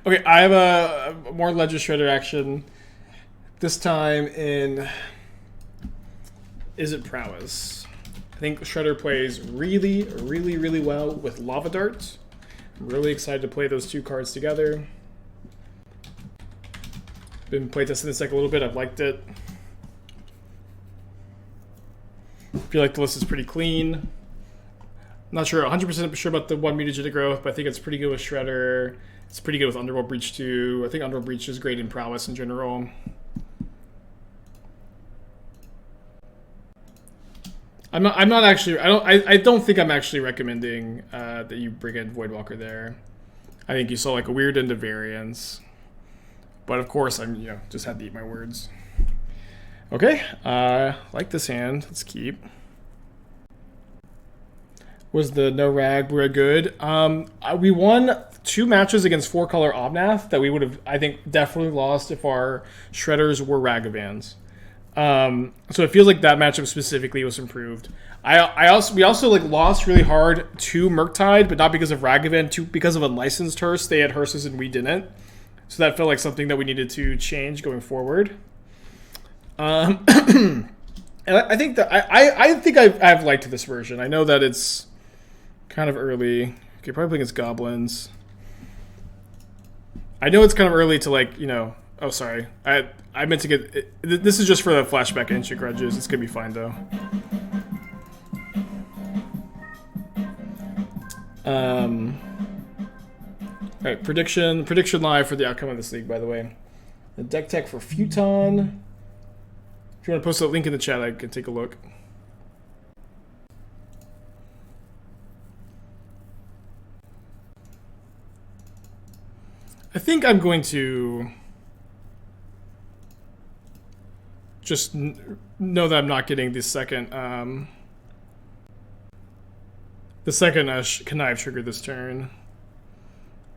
Okay, I have a more Ledger Shredder action. This time in Izzet Prowess. I think Shredder plays really, really, really well with Lava Dart. I'm really excited to play those two cards together. Been playtesting this deck a little bit. I've liked it. Feel like the list is pretty clean. Not sure, 100% sure about the one Mutagenic Growth, but I think it's pretty good with Shredder. It's pretty good with Underworld Breach too. I think Underworld Breach is great in Prowess in general. I don't think I'm actually recommending that you bring in Voidwalker there. I think you saw like a weird end of variance. But of course, I'm just had to eat my words. Okay, like this hand. Let's keep. Was the no rag we're good? We won 2 matches against 4-color Omnath that we would have, I think, definitely lost if our Shredders were Ragavans. So it feels like that matchup specifically was improved. We also like lost really hard to Murktide, but not because of Ragavan, because of unlicensed Hearse. They had Hearses and we didn't. So that felt like something that we needed to change going forward. And I think that I've liked this version. I know that it's kind of early. Okay, probably against Goblins. I know it's kind of early to like, oh, sorry. I meant to get... This is just for the flashback Ancient Grudges. It's going to be fine, though. Alright, prediction live for the outcome of this league, by the way. The deck tech for Futon. If you want to post a link in the chat, I can take a look. I think I'm going to just know that I'm not getting the second connive trigger this turn.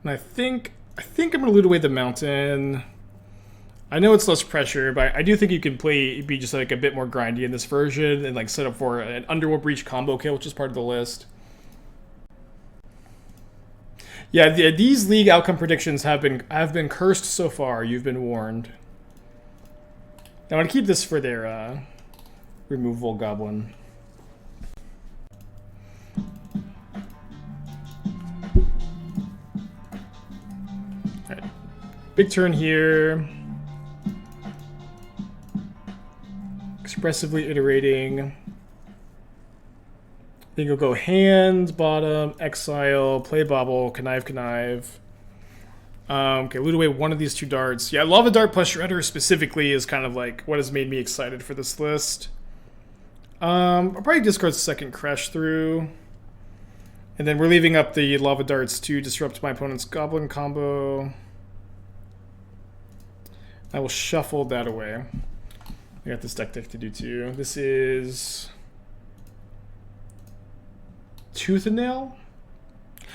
And I think I'm gonna loot away the mountain. I know it's less pressure, but I do think you can be just like a bit more grindy in this version and like set up for an Underworld Breach combo kill, which is part of the list. Yeah, these league outcome predictions have been cursed so far. You've been warned. I want to keep this for their removal goblin. All right, big turn here. Expressively iterating. I think you'll go hand, bottom, exile, play Bauble, connive. Okay, loot away one of these 2 darts. Yeah, Lava Dart plus Shredder specifically is kind of like what has made me excited for this list. I'll probably discard second Crash Through. And then we're leaving up the Lava Darts to disrupt my opponent's Goblin combo. I will shuffle that away. I got this deck to do too. This is Tooth and Nail.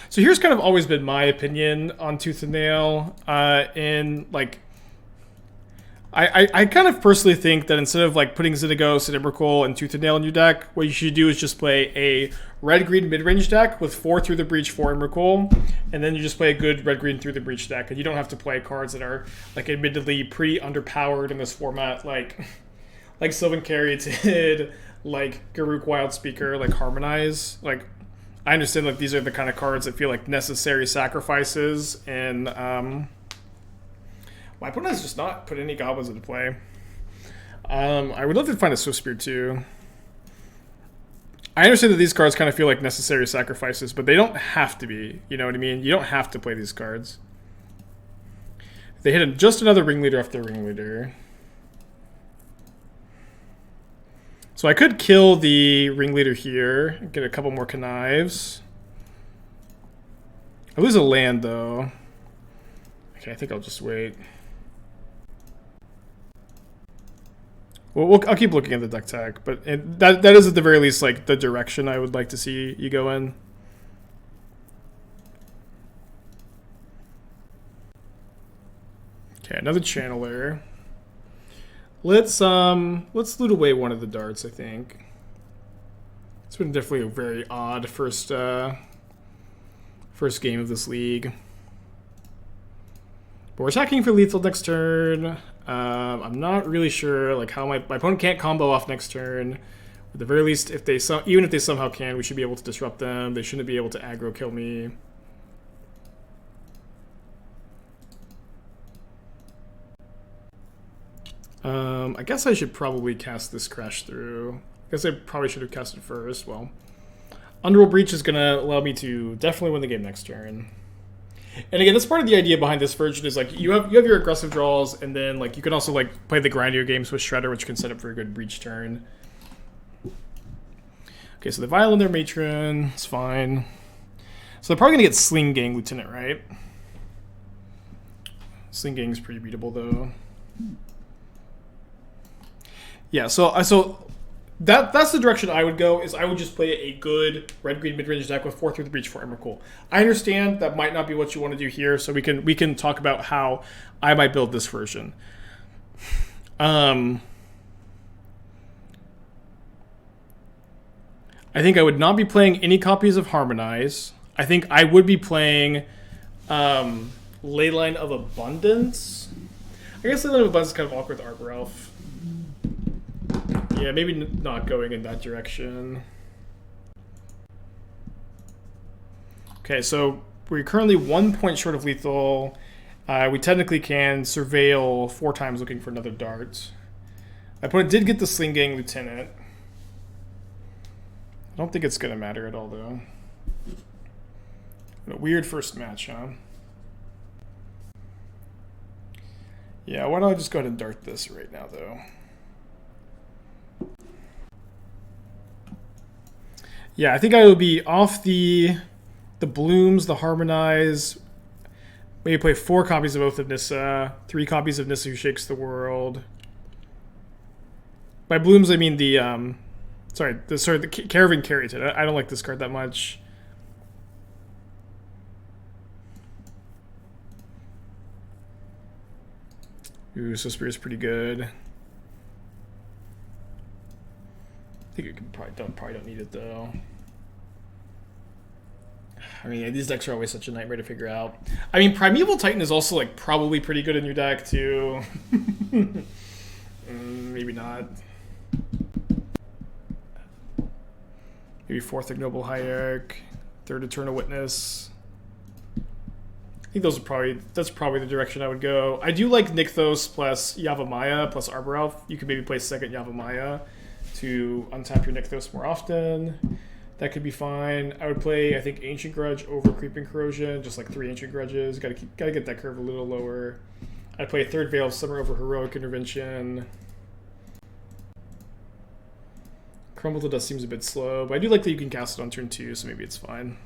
So here's kind of always been my opinion on Tooth and Nail. In like, I kind of personally think that instead of like putting Xenagos and Emrakul and Tooth and Nail in your deck, what you should do is just play a red-green mid-range deck with 4 Through the Breach, 4 Emrakul, and then you just play a good red-green Through the Breach deck, and you don't have to play cards that are like admittedly pretty underpowered in this format, like Sylvan Caryatid, like Garruk Wildspeaker, like Harmonize. Like, I understand like these are the kind of cards that feel like necessary sacrifices, and my opponent has just not put any goblins into play. I would love to find a Swiftspear too. I understand that these cards kind of feel like necessary sacrifices, but they don't have to be. You know what I mean? You don't have to play these cards. They hit just another Ringleader after Ringleader. So I could kill the Ringleader here, get a couple more connives. I lose a land though. Okay, I think I'll just wait. Well, I'll keep looking at the deck tag, but that is at the very least like the direction I would like to see you go in. Okay, another Channeler. Let's loot away one of the darts, I think. It's been definitely a very odd first game of this league. But we're attacking for lethal next turn. I'm not really sure like how my opponent can't combo off next turn. At the very least, if they even if they somehow can, we should be able to disrupt them. They shouldn't be able to aggro kill me. I guess I should probably cast this Crash Through. I guess I probably should have cast it first. Well, Underworld Breach is going to allow me to definitely win the game next turn. And again, that's part of the idea behind this version is like you have your aggressive draws, and then like you can also like play the grindier games with Shredder, which can set up for a good Breach turn. Okay, so the Vial in their Matron, it's fine. So they're probably going to get Sling Gang Lieutenant, right? Sling Gang is pretty beatable though. Yeah, so that's the direction I would go. Is I would just play a good red-green mid-range deck with 4 through the Breach for Emrakul. I understand that might not be what you want to do here, so we can talk about how I might build this version. I think I would not be playing any copies of Harmonize. I think I would be playing Leyline of Abundance. I guess Leyline of Abundance is kind of awkward with Arbor Elf. Yeah, maybe not going in that direction. Okay, so we're currently 1 point short of lethal. We technically can surveil 4 times looking for another dart. My opponent did get the Sling Gang Lieutenant. I don't think it's going to matter at all, though. A weird first match, huh? Yeah, why don't I just go ahead and dart this right now, though? Yeah, I think I would be off the Blooms, the Harmonize. Maybe play 4 copies of Oath of Nissa, 3 copies of Nissa Who Shakes the World. By Blooms, I mean the the Caravan Caryatid. I don't like this card that much. Ooh, so Spear is pretty good. I think you can probably don't need it though. I mean, these decks are always such a nightmare to figure out. I mean, Primeval Titan is also like probably pretty good in your deck too. Maybe not. Maybe 4th Ignoble Hierarch, 3rd Eternal Witness. I think that's probably the direction I would go. I do like Nykthos plus Yavimaya plus Arbor Elf. You could maybe play 2nd Yavimaya to untap your Nykthos more often. That could be fine. I would play, I think, Ancient Grudge over Creeping Corrosion, just like 3 Ancient Grudges. Gotta get that curve a little lower. I'd play 3rd Veil of Summer over Heroic Intervention. Crumble to Dust seems a bit slow, but I do like that you can cast it on turn 2, so maybe it's fine.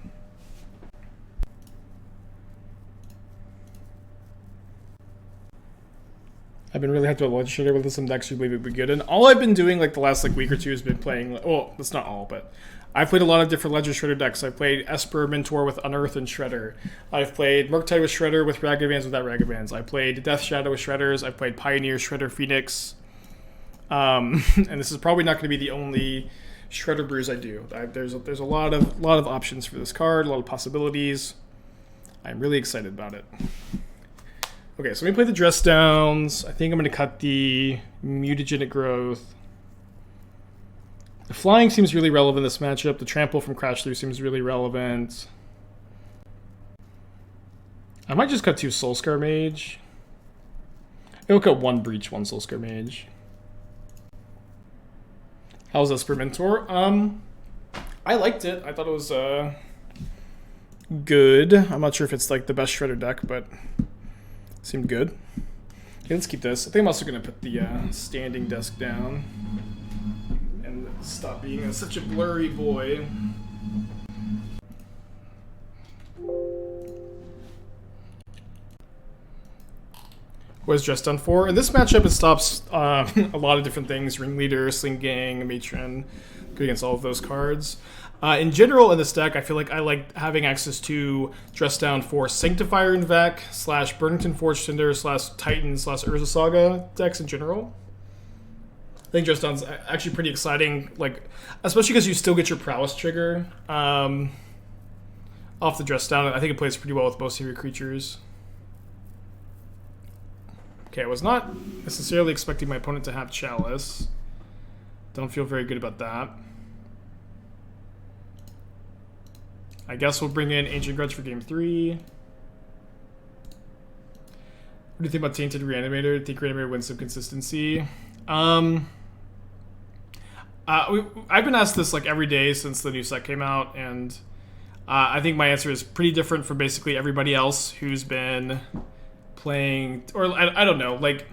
I've been really happy with Legislator with some decks you believe it would be good. And all I've been doing like the last week or two has been playing, well, that's not all, but I've played a lot of different Ledger Shredder decks. I've played Esper Mentor with Unearth and Shredder. I've played Murktide with Shredder with Ragavan's without Ragavan's. I played Death Shadow with Shredders. I've played Pioneer, Shredder, Phoenix. And this is probably not going to be the only Shredder brews I do. There's a lot of options for this card, a lot of possibilities. I'm really excited about it. Okay, so let me play the Dress Downs. I think I'm going to cut the Mutagenic Growth. The Flying seems really relevant in this matchup. The Trample from Crash Through seems really relevant. I might just cut 2 Soul-Scar Mage. I'll cut 1 Breach, 1 Soul-Scar Mage. How's Esper Mentor? I liked it. I thought it was good. I'm not sure if it's like the best Shredder deck, but seemed good. Okay, let's keep this. I think I'm also going to put the standing desk down and stop being such a blurry boy. What is Dress done for? In this matchup, it stops a lot of different things. Ringleader, Sling Gang, Matron. Good against all of those cards. In general, in this deck, I feel like I like having access to Dress Down for Sanctifier and Vec / Burnington Forge Tinder / Titan / Urza Saga decks in general. I think Dress Down's actually pretty exciting, like especially because you still get your Prowess trigger off the Dress Down. I think it plays pretty well with most of your creatures. Okay, I was not necessarily expecting my opponent to have Chalice. Don't feel very good about that. I guess we'll bring in Ancient Grudge for game 3. What do you think about Tainted Reanimator? Do you think Reanimator wins some consistency? I've been asked this like every day since the new set came out, and I think my answer is pretty different from basically everybody else who's been playing, or I don't know, like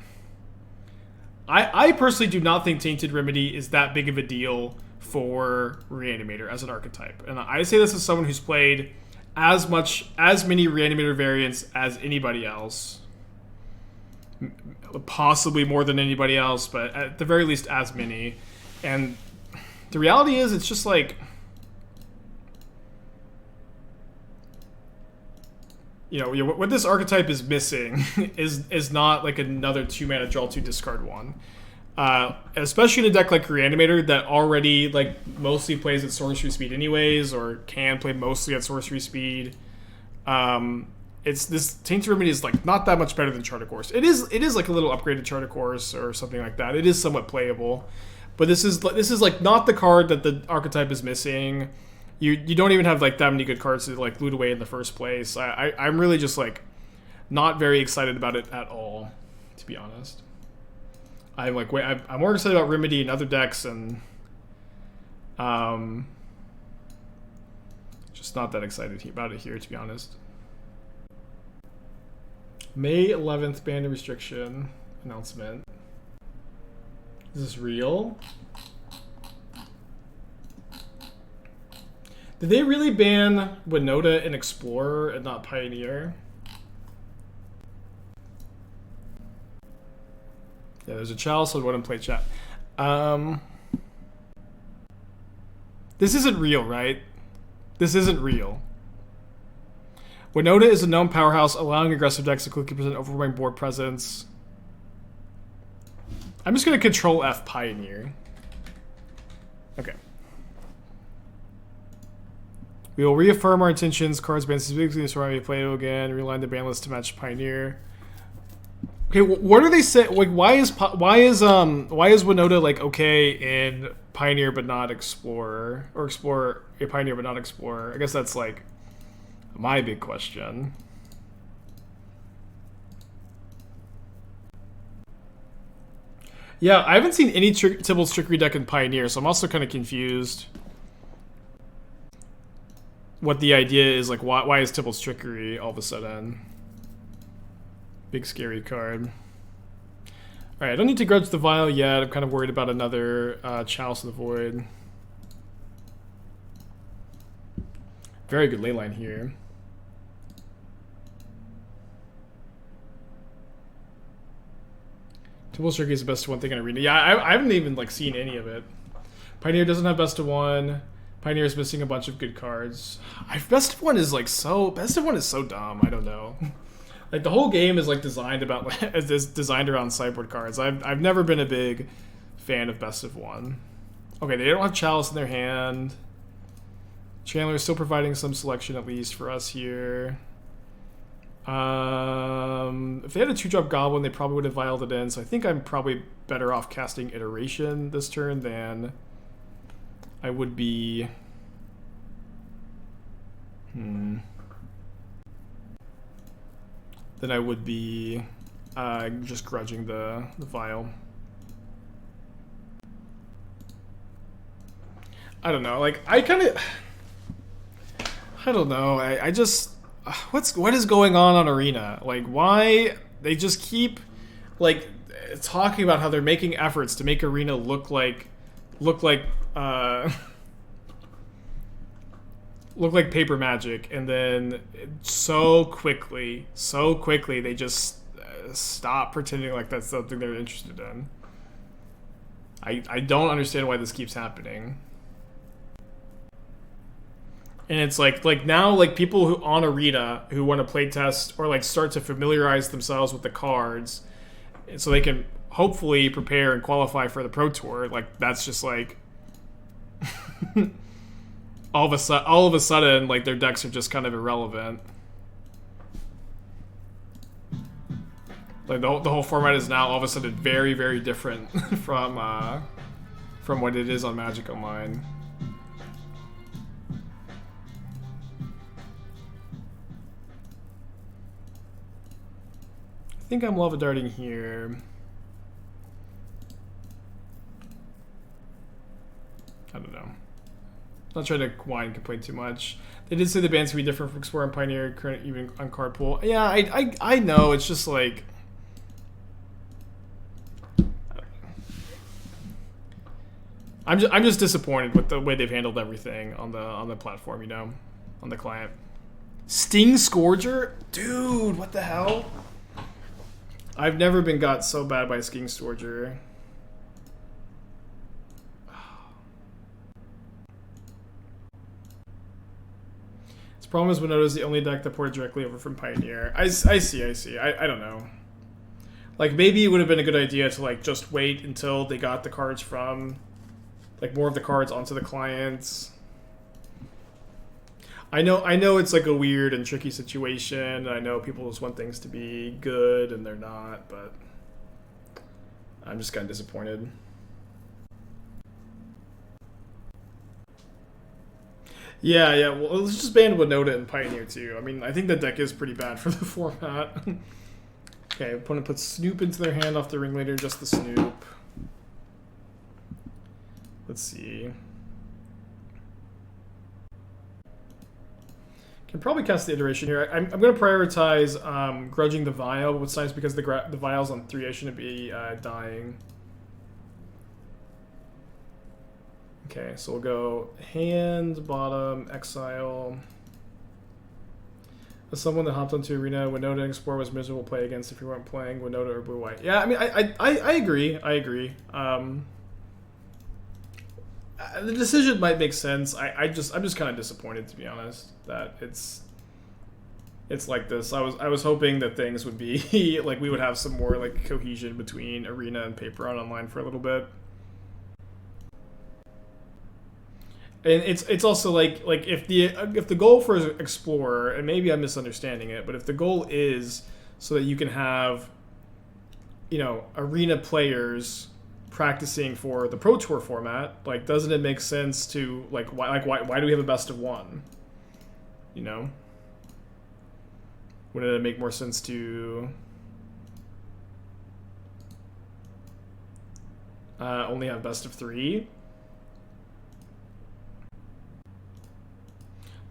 I personally do not think Tainted Remedy is that big of a deal for Reanimator as an archetype. And I say this as someone who's played as many Reanimator variants as anybody else. Possibly more than anybody else, but at the very least as many. And the reality is, it's just like, you know, what this archetype is missing is not like another 2-mana draw 2 discard 1. Especially in a deck like Reanimator that already like mostly plays at sorcery speed anyways, or can play mostly at sorcery speed. It's this Tainted Remedy is like not that much better than Chart a Course. It is like a little upgraded Chart a Course or something like that. It is somewhat playable, but this is like not the card that the archetype is missing. You don't even have like that many good cards to like loot away in the first place. I'm really just like not very excited about it at all, to be honest. I'm like I'm more excited about Remedy and other decks, and just not that excited about it here, to be honest. May 11th ban and restriction announcement. Is this real? Did they really ban Winota and Explorer and not Pioneer? Yeah, there's a chalice on one and play chat. This isn't real, right? This isn't real. Winota is a known powerhouse, allowing aggressive decks to quickly present overwhelming board presence. I'm just going to Control F Pioneer. Okay. We will reaffirm our intentions. Cards banned specifically to surround Play-Doh again. Realign the ban list to match Pioneer. Okay, what are they saying? Like, why is Winota like okay in Pioneer but not Explorer, or Explorer Pioneer but not Explorer? I guess that's like my big question. Yeah, I haven't seen any Tybalt's Trickery deck in Pioneer, so I'm also kind of confused what the idea is. Like, why is Tybalt's Trickery all of a sudden? Big scary card. Alright, I don't need to Grudge the Vial yet. I'm kind of worried about another Chalice of the Void. Very good leyline here. Tybalt's Trickery is the best one thing in Arena. Yeah, I haven't even like seen any of it. Pioneer doesn't have best of one. Pioneer is missing a bunch of good cards. Best of one is like best of one is so dumb. I don't know. Like, the whole game is like designed around sideboard cards. I've never been a big fan of best of one. Okay, they don't have Chalice in their hand. Chandler is still providing some selection at least for us here. If they had a 2-drop Goblin, they probably would have vialed it in. So I think I'm probably better off casting Iteration this turn than I would be. Then I would be just grudging the vial. I don't know. Like, I don't know. I just what is going on Arena? Like, why they just keep like talking about how they're making efforts to make Arena look like paper magic, and then so quickly they just stop pretending like that's something they're interested in. I don't understand why this keeps happening. And it's like now, like, people who on Arena who want to play test or like start to familiarize themselves with the cards so they can hopefully prepare and qualify for the Pro Tour, like, that's just like all of a sudden, like, their decks are just kind of irrelevant. Like the whole format is now all of a sudden very, very different from what it is on Magic Online. I think I'm lava darting here. I don't know. Not trying to whine and complain too much. They did say the bans can be different from Explorer and Pioneer, current even on card pool. Yeah, I know. It's just like I'm just disappointed with the way they've handled everything on the platform. You know, on the client. Sting Scourger, dude, what the hell? I've never been got so bad by Sting Scourger. Problem is, Winota is the only deck that ported directly over from Pioneer. I see. I don't know. Like, maybe it would have been a good idea to, like, just wait until they got the cards from, like, more of the cards onto the clients. I know it's, like, a weird and tricky situation. I know people just want things to be good, and they're not, but I'm just kind of disappointed. Yeah, well, let's just ban Winota and Pioneer too. I mean, I think the deck is pretty bad for the format. Okay, opponent puts Snoop into their hand off the Ringleader, just the Snoop. Let's see. Can probably cast the Iteration here. I'm going to prioritize Grudging the Vial, what's nice because the Vial's on 3, I shouldn't be dying. Okay, so we'll go hand, bottom, exile. As someone that hopped onto Arena, Winota and Explorer was miserable to play against if you weren't playing Winota or Blue-White. Yeah, I mean, I agree. I agree. The decision might make sense. I'm just kind of disappointed, to be honest, that it's like this. I was hoping that things would be like we would have some more like cohesion between Arena and Paper on Online for a little bit. And it's also like if the goal for Explorer, and maybe I'm misunderstanding it, but if the goal is so that you can have, you know, Arena players practicing for the Pro Tour format, like, doesn't it make sense to why do we have a best of one? You know, wouldn't it make more sense to only have best of 3?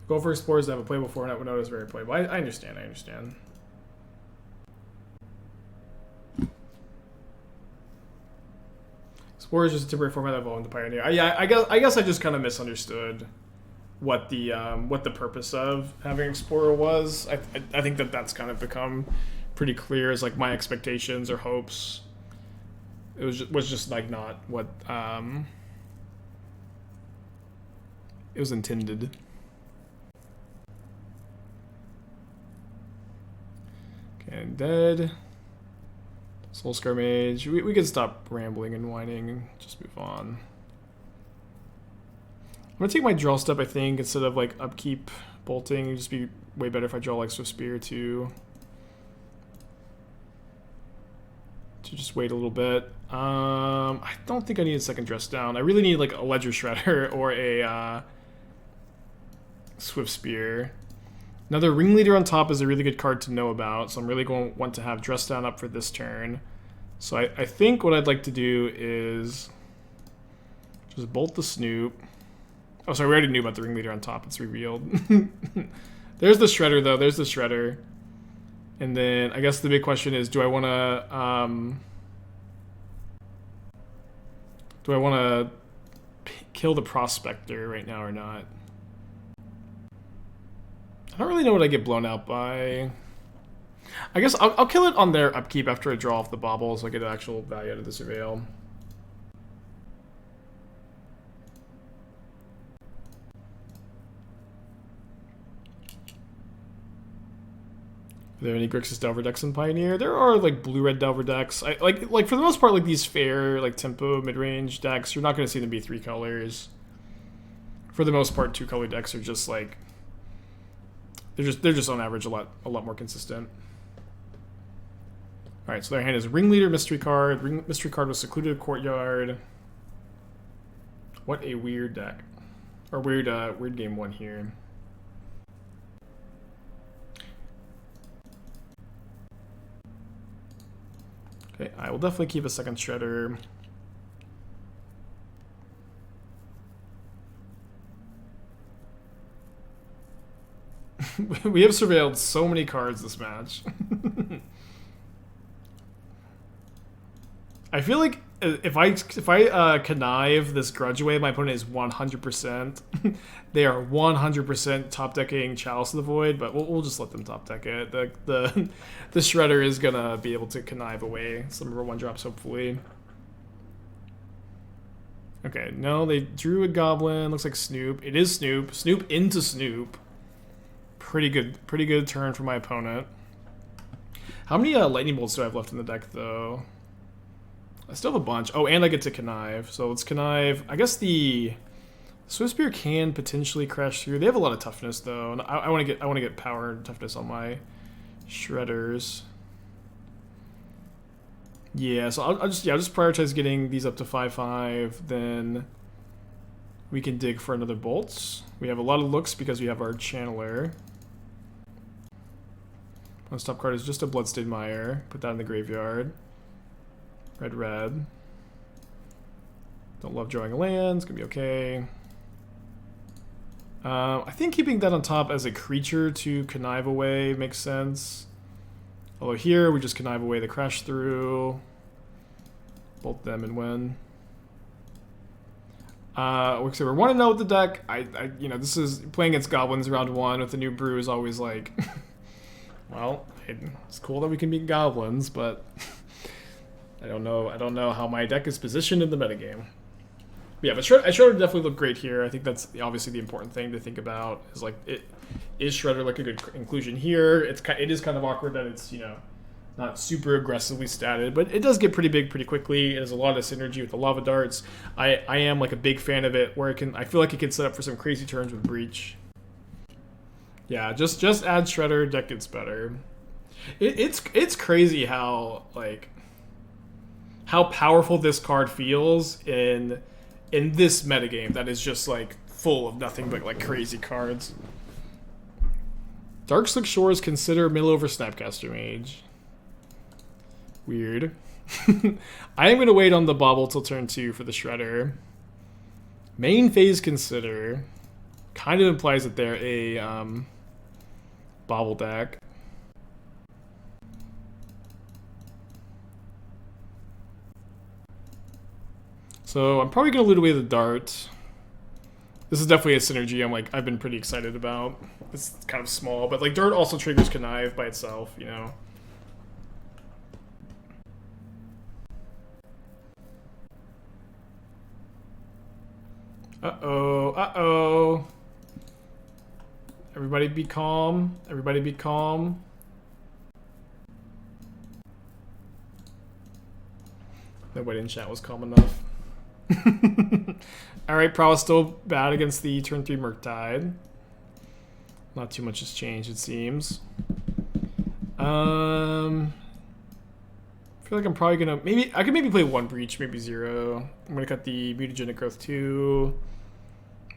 Go for Explorers that have a playable format. Winota is very playable. I understand. Explorers is just a temporary format that evolved into Pioneer. Yeah, I guess I just kind of misunderstood what the purpose of having Explorer was. I think that's kind of become pretty clear as like my expectations or hopes. It was just like not what it was intended. And dead. Soul-Scar Mage. We can stop rambling and whining and just move on. I'm gonna take my draw step, I think, instead of like upkeep bolting. It'd just be way better if I draw like Swiftspear to just wait a little bit. I don't think I need a second dress down. I really need like a Ledger Shredder or a Swiftspear. Another Ringleader on top is a really good card to know about, so I'm really going to want to have Dress Down up for this turn. So I think what I'd like to do is just bolt the Snoop. Oh, sorry, we already knew about the Ringleader on top. It's revealed. There's the Shredder, though. There's the Shredder. And then I guess the big question is, do I want to kill the Prospector right now or not? I don't really know what I get blown out by. I guess I'll kill it on their upkeep after I draw off the Bauble, so I get actual value out of the Surveil. Are there any Grixis Delver decks in Pioneer? There are like blue-red Delver decks. Like for the most part, like these fair like tempo mid-range decks, you're not going to see them be 3 colors. For the most part, 2-color decks are just like they're just on average a lot more consistent. Alright, so their hand is Ringleader, Mystery card. Mystery card with Secluded Courtyard. What a weird deck. Or weird game one here. Okay, I will definitely keep a second Shredder. We have surveilled so many cards this match. I feel like if I connive this Grudge away, my opponent is 100%. They are 100% top decking Chalice of the Void, but we'll just let them top deck it. The Shredder is gonna be able to connive away some of our 1-drops, hopefully. Okay, no, they drew a Goblin. Looks like Snoop. It is Snoop. Snoop into Snoop. Pretty good turn for my opponent. How many Lightning Bolts do I have left in the deck, though? I still have a bunch. Oh, and I get to connive. So let's connive. I guess the Swiftspear can potentially crash through. They have a lot of toughness, though, and I want to get power and toughness on my Shredders. Yeah, so I'll just prioritize getting these up to 5/5. Then we can dig for another Bolts. We have a lot of looks because we have our Channeler. One stop card is just a Bloodstained Mire. Put that in the graveyard. Red. Don't love drawing a land. It's gonna be okay. I think keeping that on top as a creature to connive away makes sense. Although here we just connive away the crash through. Bolt them and win. We want to know with the deck. You know, this is playing against Goblins round 1 with the new brew is always like, well, it's cool that we can beat Goblins, but I don't know how my deck is positioned in the metagame. But yeah, but Shredder definitely look great here. I think that's obviously the important thing to think about. Is like, is Shredder like a good inclusion here? It is kind of awkward that it's, you know, not super aggressively statted, but it does get pretty big pretty quickly. It has a lot of synergy with the Lava Darts. I am like a big fan of it, where I feel like it can set up for some crazy turns with Breach. Yeah, just add Shredder, deck gets better. It's crazy how powerful this card feels in this metagame that is just like full of nothing but like crazy cards. Darkslick Shores consider mill over Snapcaster Mage. Weird. I am going to wait on the Bauble till turn 2 for the Shredder. Main phase consider kind of implies that they're a Bauble deck. So I'm probably going to loot away the Dart. This is definitely a synergy I've been pretty excited about. It's kind of small, but like Dart also triggers Connive by itself, you know. Uh-oh. Everybody be calm. Everybody be calm. Nobody in chat was calm enough. Alright, Prowess still bad against the turn 3 Murktide. Not too much has changed, it seems. I feel like I'm probably gonna I could maybe play 1 Breach, maybe 0. I'm gonna cut the Mutagenic Growth 2.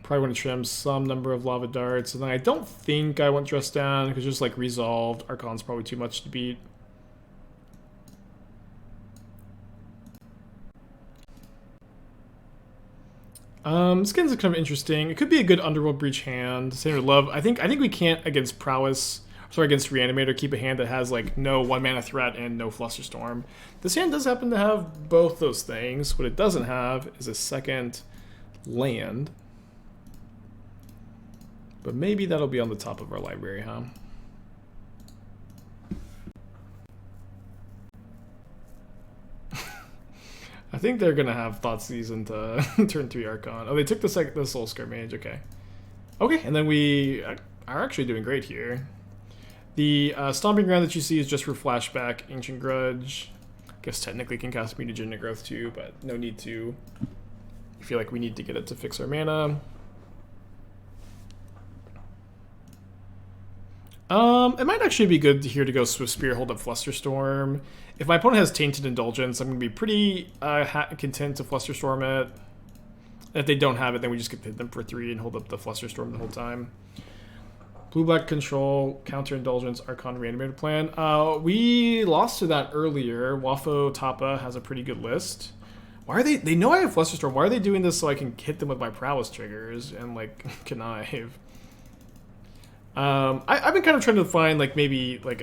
Probably want to trim some number of Lava Darts, and then I don't think I want Dress Down because just like Resolved Archon's probably too much to beat. This game's kind of interesting. It could be a good Underworld Breach hand. Same with Love. I think we can't against Prowess. Sorry, against Reanimator, keep a hand that has like no 1-mana threat and no Flusterstorm. This hand does happen to have both those things. What it doesn't have is a second land. But maybe that'll be on the top of our library, huh? I think they're gonna have Thoughtseize into turn 3 Archon. Oh, they took the Soul-Scar Mage. Okay. Okay, and then we are actually doing great here. The Stomping Ground that you see is just for flashback, Ancient Grudge. I guess technically can cast Mutagenic Growth too, but no need to. I feel like we need to get it to fix our mana. It might actually be good here to go Swiftspear, hold up Flusterstorm. If my opponent has Tainted Indulgence, I'm going to be pretty content to Flusterstorm it. If they don't have it, then we just get hit them for 3 and hold up the Flusterstorm the whole time. Blue-black control, counter indulgence, Archon reanimator plan. We lost to that earlier. Wafo Tapa has a pretty good list. Why are they know I have Flusterstorm. Why are they doing this so I can hit them with my prowess triggers and like connive? I've been kind of trying to find like maybe like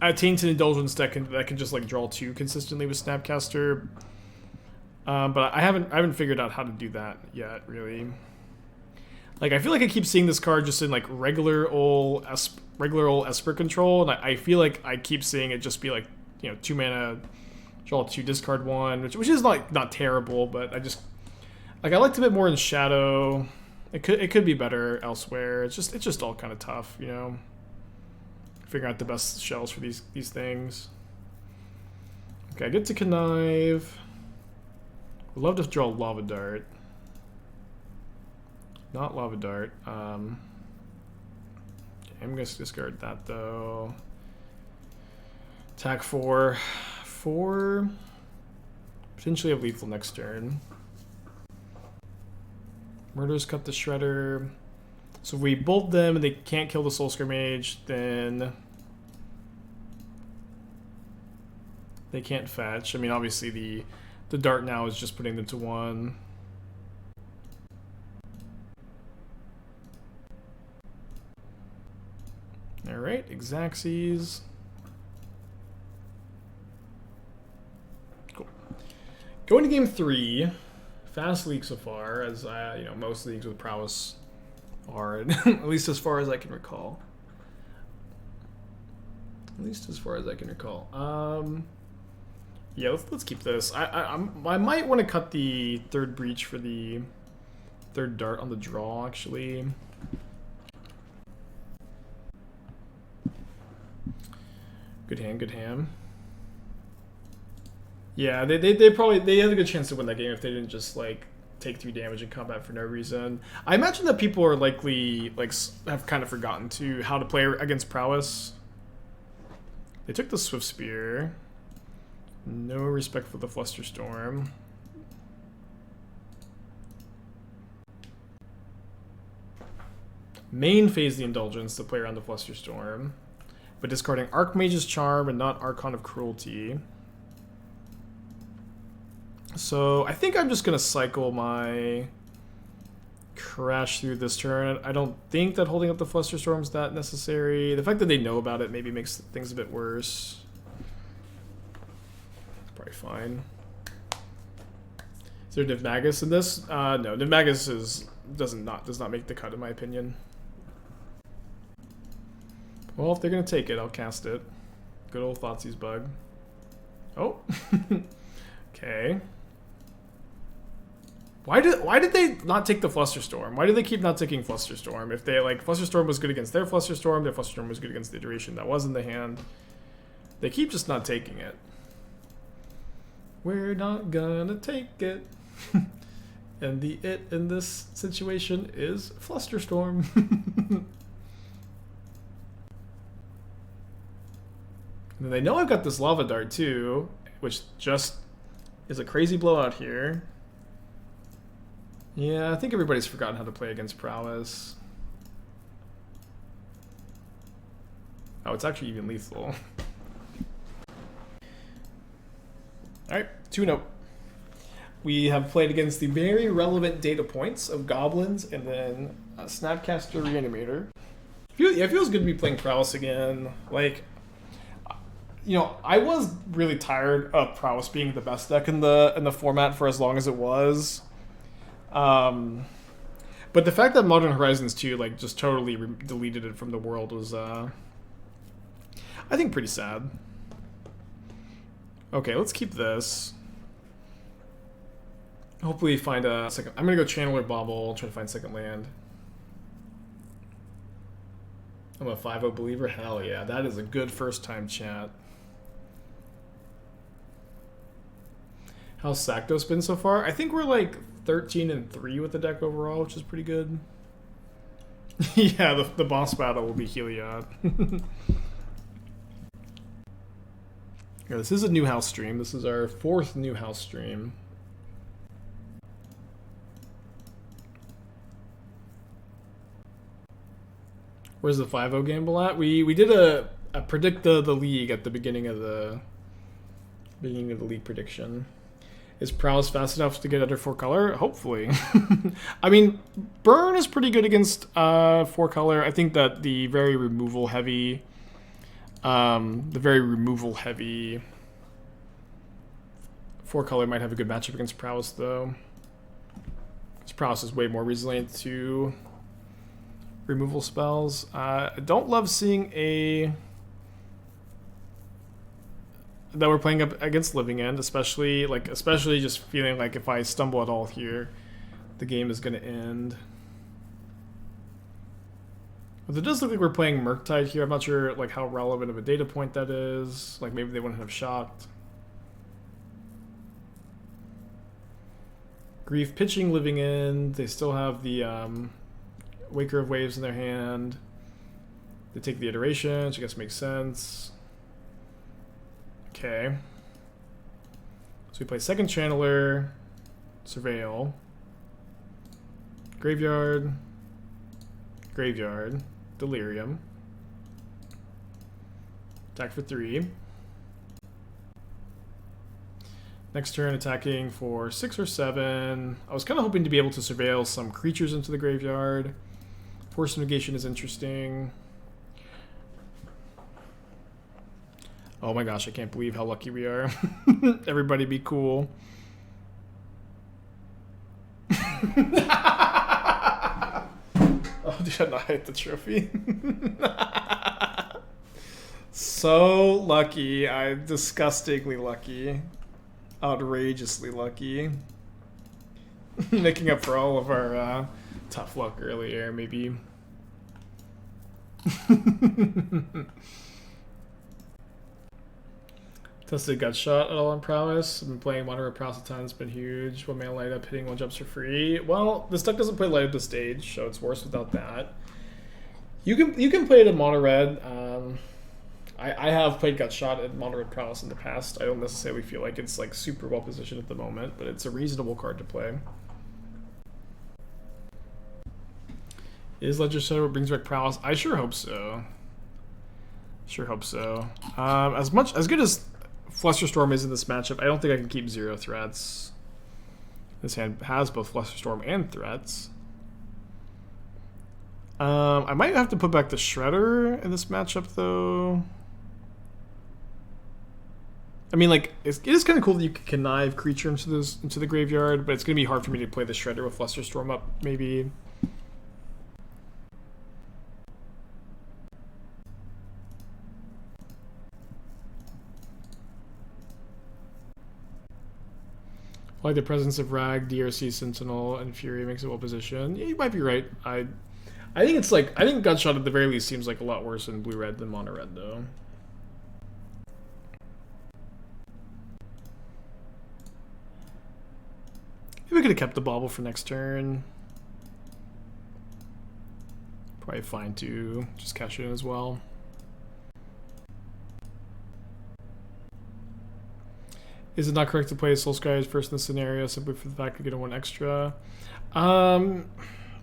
a Tainted Indulgence deck that can just like draw 2 consistently with Snapcaster. But I haven't figured out how to do that yet, really. Like, I feel like I keep seeing this card just in, like, regular old Esper control, and I feel like I keep seeing it just be, like, you know, 2 mana, draw 2, discard 1, which is, like, not terrible, but I just... Like, I liked a bit more in Shadow. It could be better elsewhere. It's just all kind of tough, you know? Figuring out the best shells for these things. Okay, I get to connive. Would love to draw Lava Dart. Not Lava Dart. Okay, I'm going to discard that, though. Attack 4. 4. Potentially have lethal next turn. Murders cut the Shredder. So if we bolt them and they can't kill the Soul-Scar Mage, then they can't fetch. I mean, obviously the Dart now is just putting them to 1. Alright, Exaxes. Cool. Going to game 3. Fast league so far, as you know, most leagues with prowess are, at least as far as I can recall. Yeah, let's keep this. I might want to cut the 3rd breach for the 3rd dart on the draw, actually. Good hand. Yeah, they probably had a good chance to win that game if they didn't just like take 3 damage in combat for no reason. I imagine that people are likely like have kind of forgotten how to play against prowess. They took the Swiftspear. No respect for the Flusterstorm. Main phase the Indulgence to play around the Flusterstorm, but discarding Archmage's Charm and not Archon of Cruelty. So I think I'm just going to cycle my Crash through this turn. I don't think that holding up the Flusterstorm is that necessary. The fact that they know about it maybe makes things a bit worse. Probably fine. Is there Niv Magus in this? No, Niv Magus does not make the cut in my opinion. Well, if they're gonna take it, I'll cast it. Good old Thoughtseize Bug. Oh, okay. Why did they not take the Flusterstorm? Why do they keep not taking Flusterstorm? If they like Flusterstorm was good against their Flusterstorm was good against the iteration that was in the hand. They keep just not taking it. We're not gonna take it. And the it in this situation is Flusterstorm. And they know I've got this Lava Dart too, which just is a crazy blowout here. Yeah, I think everybody's forgotten how to play against prowess. Oh, it's actually even lethal. Alright, 2-0. We have played against the very relevant data points of Goblins and then a Snapcaster Reanimator. Yeah, it feels good to be playing prowess again. Like, you know, I was really tired of prowess being the best deck in the format for as long as it was. But the fact that Modern Horizons 2 like just totally deleted it from the world was I think pretty sad. Okay, let's keep this. Hopefully find a second. I'm gonna go Channeler Bauble, try to find second land. I'm a 5-0 believer. Hell yeah, that is a good first time chat. How's Saktos been so far? I think we're like 13-3 with the deck overall, which is pretty good. Yeah, the boss battle will be Heliod. Yeah, this is a new house stream. This is our 4th new house stream. Where's the 5-0 gamble at? We did a predict the league at the beginning of the league prediction. Is Prowess fast enough to get under 4 color? Hopefully. I mean, Burn is pretty good against 4 color. I think that the very removal heavy 4 color might have a good matchup against Prowess though. Because Prowess is way more resilient to removal spells. I don't love seeing that we're playing up against Living End, especially just feeling like if I stumble at all here, the game is gonna end. But it does look like we're playing Murktide here. I'm not sure like how relevant of a data point that is. Like maybe they wouldn't have shocked. Grief pitching Living End. They still have the Waker of Waves in their hand. They take the iteration, which I guess makes sense. Okay. So we play second Channeler, Surveil, Graveyard, Graveyard, Delirium. Attack for 3. Next turn attacking for 6 or 7. I was kind of hoping to be able to surveil some creatures into the graveyard. Force negation is interesting. Oh my gosh, I can't believe how lucky we are. Everybody be cool. Oh, did I not hit the trophy? So lucky. I'm disgustingly lucky. Outrageously lucky. Making up for all of our tough luck earlier, maybe. Tested Gutshot at all on Prowess. I've been playing Moderate Prowess a ton. It's been huge. 1 mana light up, hitting 1 jumps for free. Well, this deck doesn't play light up the stage, so it's worse without that. You can play it in mono red. I have played Gutshot at Moderate Prowess in the past. I don't necessarily feel like it's like super well positioned at the moment, but it's a reasonable card to play. Is Ledger Shadow what brings back Prowess? I sure hope so. Sure hope so. As good as Flusterstorm is in this matchup, I don't think I can keep 0 threats. This hand has both Flusterstorm and threats. I might have to put back the Shredder in this matchup, though. I mean, like, it is kind of cool that you can connive creature into the graveyard, but it's going to be hard for me to play the Shredder with Flusterstorm up, maybe. Like the presence of Rag, DRC, Sentinel, and Fury makes it well positioned. Yeah, you might be right. I think it's like, I think Gutshot at the very least seems like a lot worse in blue-red than mono-red, though. Maybe we could have kept the Bauble for next turn. Probably fine to just cash it in as well. Is it not correct to play Soul-Scar first in the scenario simply for the fact of getting 1 extra? I'm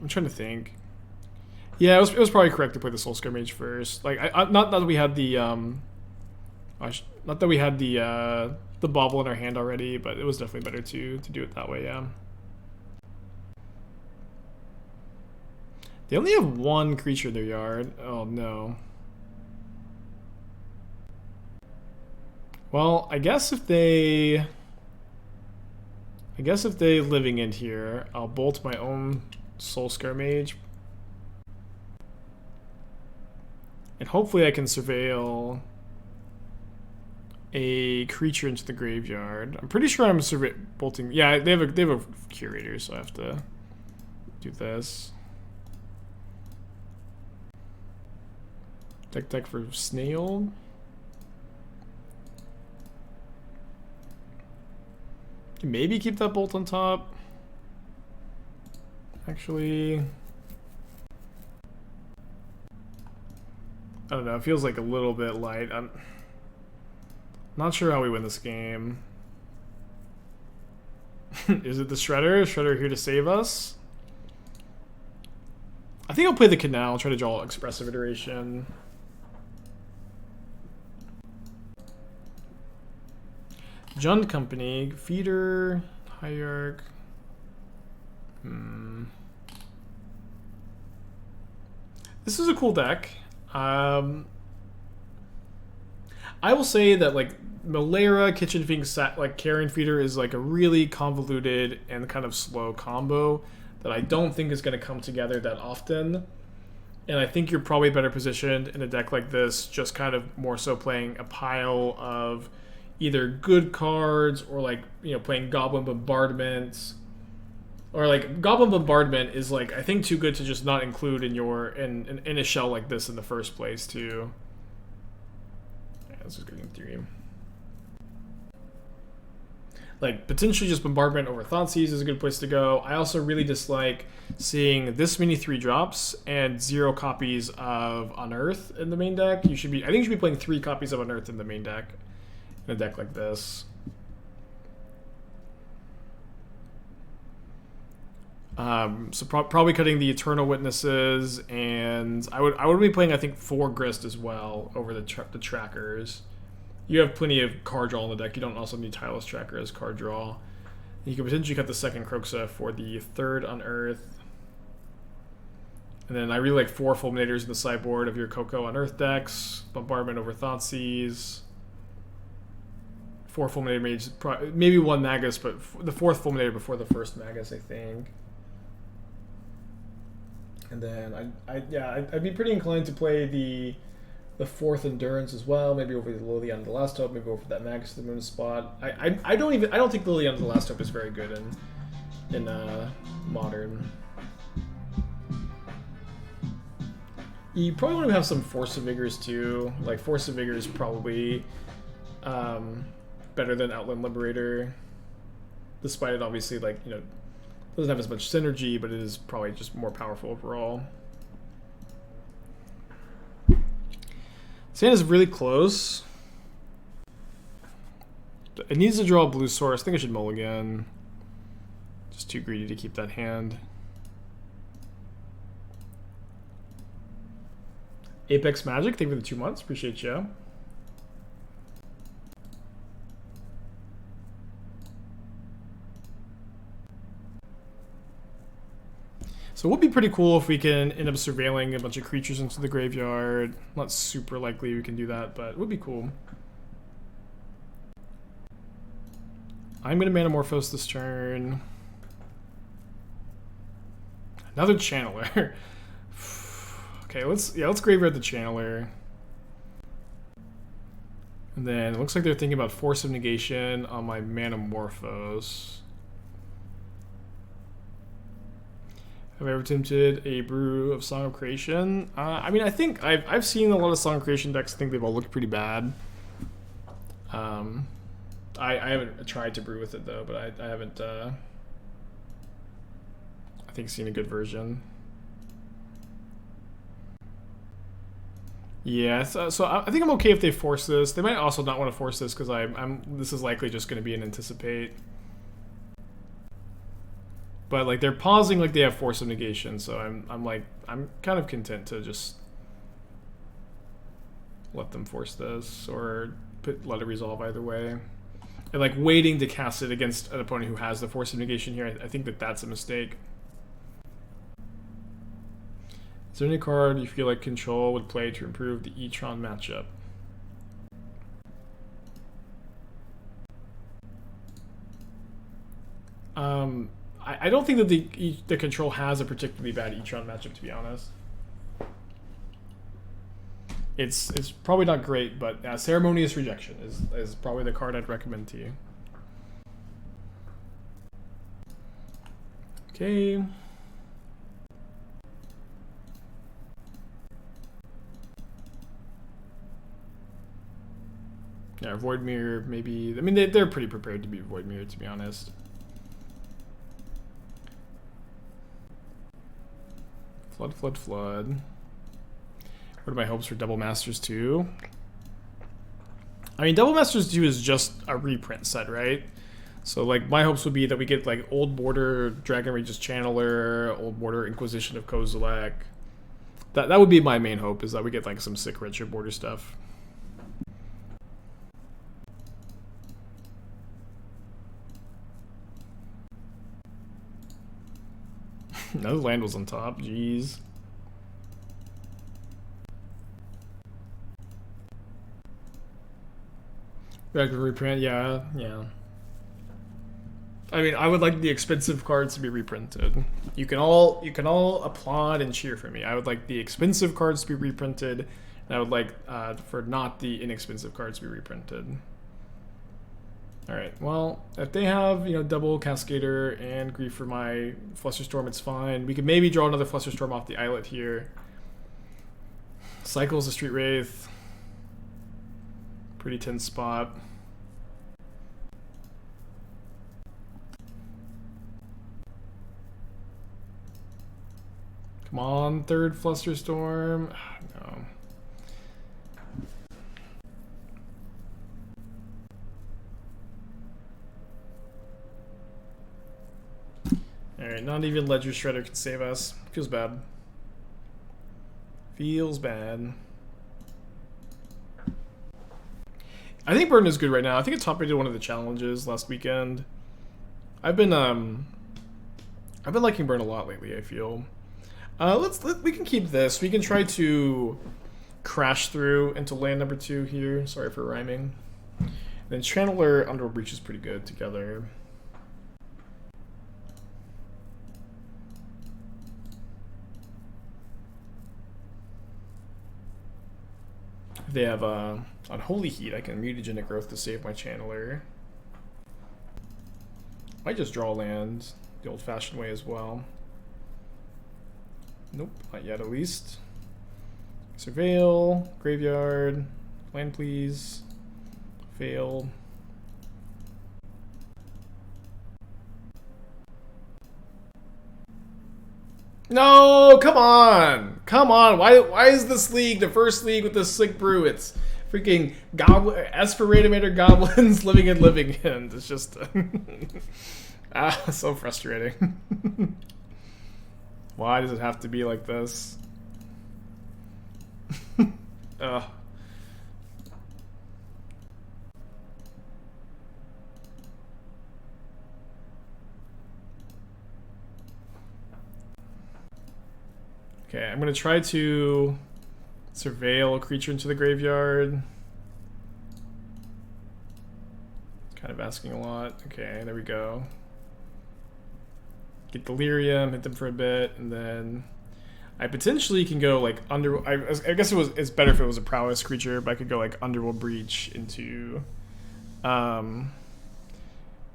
trying to think. Yeah, it was probably correct to play the Soul-Scar Mage first. Like, not that we had the not that we had the Bauble in our hand already, but it was definitely better to do it that way. Yeah. They only have 1 creature in their yard. Oh no. Well, I guess if they Living End here, I'll bolt my own Soul-Scar Mage. And hopefully I can surveil a creature into the graveyard. I'm pretty sure I'm bolting. Yeah, they have a curator, so I have to do this. Deck for Snail. Maybe keep that bolt on top. Actually, I don't know, it feels like a little bit light. I'm not sure how we win this game. Is it the Shredder? Is Shredder here to save us? I think I'll play the Canal, try to draw Expressive Iteration. Jund Company, Feeder, Hierarch. This is a cool deck. I will say that like Malera, Kitchen Finks, like Carrion Feeder is like a really convoluted and kind of slow combo that I don't think is going to come together that often. And I think you're probably better positioned in a deck like this, just kind of more so playing a pile of either good cards or like, you know, playing Goblin Bombardment. Or like Goblin Bombardment is like, I think, too good to just not include in your in a shell like this in the first place too. Yeah, this is getting through. Like, potentially just Bombardment over Thoughtseize is a good place to go. I also really dislike seeing this many 3-drops and 0 copies of Unearth in the main deck. I think you should be playing 3 copies of Unearth in the main deck, in a deck like this. So probably cutting the Eternal Witnesses, and I would be playing, I think, 4 Grist as well over the Trackers. You have plenty of card draw in the deck. You don't also need Tireless Tracker as card draw. You can potentially cut the 2nd Kroxa for the 3rd Unearth. And then I really like 4 Fulminators in the sideboard of your Coco Unearth decks. Bombardment over Thoughtseize. 4 Fulminator Mages, maybe 1 Magus, but the 4th Fulminator before the 1st Magus, I think. And then I'd be pretty inclined to play the 4th Endurance as well, maybe over the Lily Under the Last Hope, maybe over that Magus to the Moon spot. I don't think Lily Under the Last Hope is very good in Modern. You probably want to have some Force of Vigors too. Like, Force of Vigor is probably better than Outland Liberator, despite it obviously, like, you know, doesn't have as much synergy, but it is probably just more powerful overall. Santa's really close. It needs to draw a blue source. I think I should mulligan. Just too greedy to keep that hand. Apex Magic, thank you for the 2 months. Appreciate you. So it would be pretty cool if we can end up surveilling a bunch of creatures into the graveyard. Not super likely we can do that, but it would be cool. I'm going to Manamorphose this turn. Another Channeler. Okay, let's graveyard the Channeler. And then it looks like they're thinking about Force of Negation on my Manamorphose. Have I ever attempted a brew of Song of Creation? I mean, I think I've seen a lot of Song of Creation decks. I think they've all looked pretty bad. I haven't tried to brew with it though, but I haven't. I think seen a good version. Yeah, so I think I'm okay if they force this. They might also not want to force this because this is likely just going to be an Anticipate. But like they're pausing like they have Force of Negation, so I'm kind of content to just let them force this or let it resolve either way. And like waiting to cast it against an opponent who has the Force of Negation here, I think that's a mistake. Is there any card you feel like Control would play to improve the E-Tron matchup? I don't think that the Control has a particularly bad E-Tron matchup, to be honest. It's probably not great, but Ceremonious Rejection is probably the card I'd recommend to you. Okay. Yeah, Void Mirror, maybe. I mean, they're pretty prepared to be Void Mirror, to be honest. Flood. We're What are my hopes for Double Masters 2? I mean, Double Masters 2 is just a reprint set, right? So, like, my hopes would be that we get, like, Old Border Dragon Rage's Channeler, Old Border Inquisition of Kozilek. That would be my main hope, is that we get, like, some sick retro border stuff. Another land was on top, jeez. Back to reprint, yeah. I mean, I would like the expensive cards to be reprinted. You can all applaud and cheer for me. I would like the expensive cards to be reprinted, and I would like for not the inexpensive cards to be reprinted. All right. Well, if they have double Cascader and Grief for my Flusterstorm, it's fine. We could maybe draw another Flusterstorm off the Islet here. Cycles the Street Wraith. Pretty tense spot. Come on, third Flusterstorm. No. Alright, not even Ledger Shredder can save us. Feels bad. Feels bad. I think Burn is good right now. I think it top rated one of the challenges last weekend. I've been liking Burn a lot lately, I feel. We can keep this. We can try to crash through into land number 2 here. Sorry for rhyming. And then Channeler, Underworld Breach is pretty good together. If they have Unholy Heat, I can Mutagenic Growth to save my Channeler. Might just draw land the old-fashioned way as well. Nope, not yet at least. Surveil, Graveyard, land please, fail. No, come on! Come on, why is this league the first league with this sick brew? It's freaking Esperatimator goblins living in. It's just so frustrating. Why does it have to be like this? Ugh. Okay, I'm gonna try to surveil a creature into the graveyard. Kind of asking a lot. Okay, there we go. Get Delirium, hit them for a bit, and then I potentially can go like I guess it's better if it was a prowess creature, but I could go like Underworld Breach into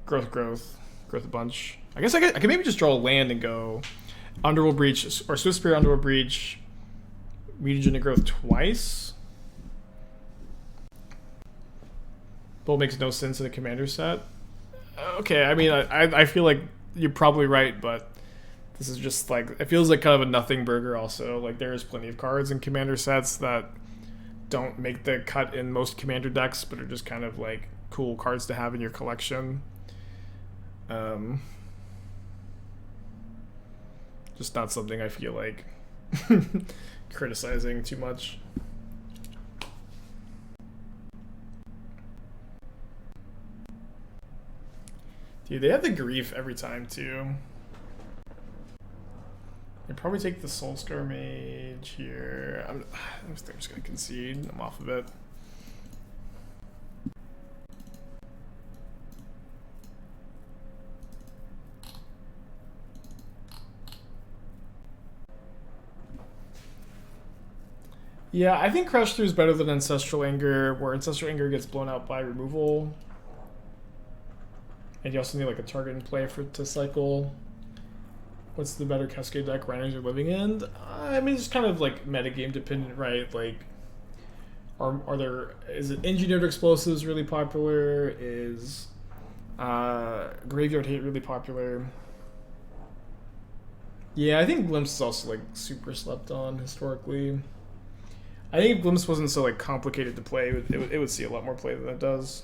Growth a bunch. I guess I could maybe just draw a land and go Underworld Breach or Swiftspear, Underworld Breach, Mutagenic Growth twice. Both makes no sense in a commander set. Okay, I mean I feel like you're probably right, but this is just like, it feels like kind of a nothing burger also. Like there is plenty of cards in commander sets that don't make the cut in most commander decks, but are just kind of like cool cards to have in your collection. Just not something I feel like criticizing too much. Dude, they have the Grief every time, too. I'd probably take the Soul-Scar Mage here. I'm just going to concede. I'm off of it. Yeah, I think Crush Through is better than Ancestral Anger, where Ancestral Anger gets blown out by removal. And you also need like a target in play to cycle. What's the better Cascade deck Rhinos are living in? I mean, it's kind of like metagame dependent, right? Like, is it Engineered Explosives really popular? Is Graveyard Hate really popular? Yeah, I think Glimpse is also like super slept on historically. I think if Glimpse wasn't so like complicated to play, it would see a lot more play than it does.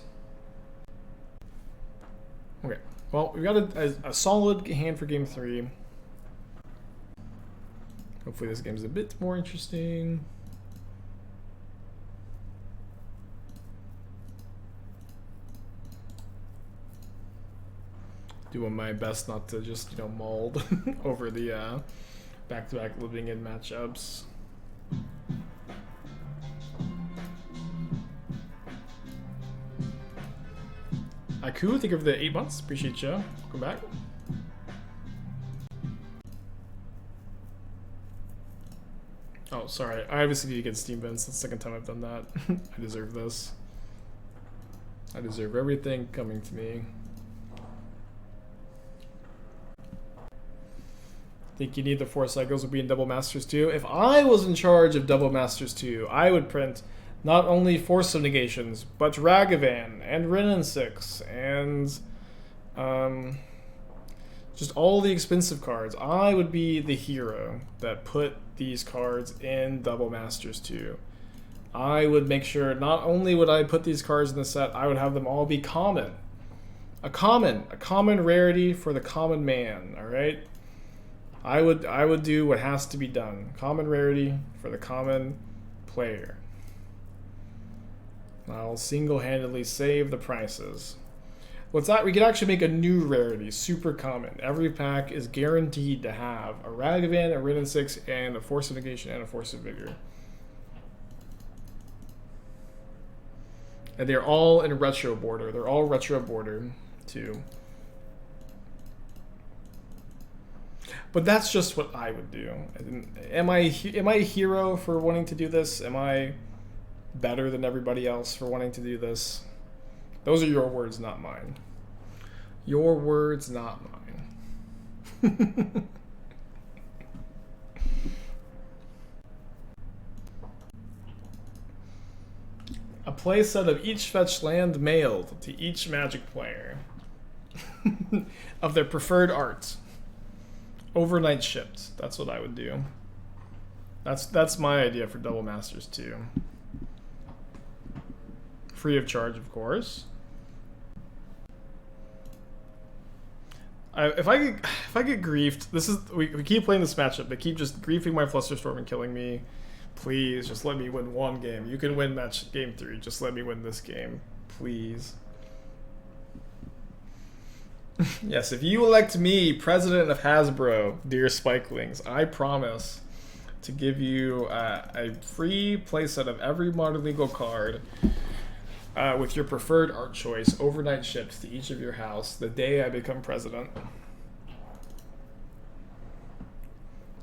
Okay, well, we got a solid hand for game 3. Hopefully this game's a bit more interesting. Doing my best not to just, you know, mauled over the back-to-back living in matchups. Aku, thank you for the 8 months. Appreciate you. Welcome back. Oh, sorry. I obviously need to get Steam Vents. That's the second time I've done that. I deserve this. I deserve everything coming to me. Think you need the 4 cycles of being Double Masters 2? If I was in charge of Double Masters 2, I would print not only Force of Negations, but Ragavan and Renin 6 and just all the expensive cards. I would be the hero that put these cards in Double Masters 2. I would make sure not only would I put these cards in the set, I would have them all be common. A common rarity for the common man, alright? I would do what has to be done. Common rarity for the common player. I'll single-handedly save the prices. What's that? We could actually make a new rarity, super common. Every pack is guaranteed to have a Ragavan, a Renin 6, and a Force of Negation and a Force of Vigor. And they're all in retro border. They're all retro border too. But that's just what I would do. Am I a hero for wanting to do this? Am I better than everybody else for wanting to do this? Those are your words, not mine. Your words, not mine. A playset of each fetched land mailed to each Magic player of their preferred art. Overnight shipped. That's what I would do. That's my idea for Double Masters 2. Free of charge, of course. If I get griefed, this is we keep playing this matchup. They keep just griefing my Flusterstorm and killing me. Please, just let me win one game. You can win game 3. Just let me win this game, please. Yes, if you elect me president of Hasbro, dear Spikelings, I promise to give you a free playset of every Modern Legal card with your preferred art choice, overnight shipped to each of your house the day I become president.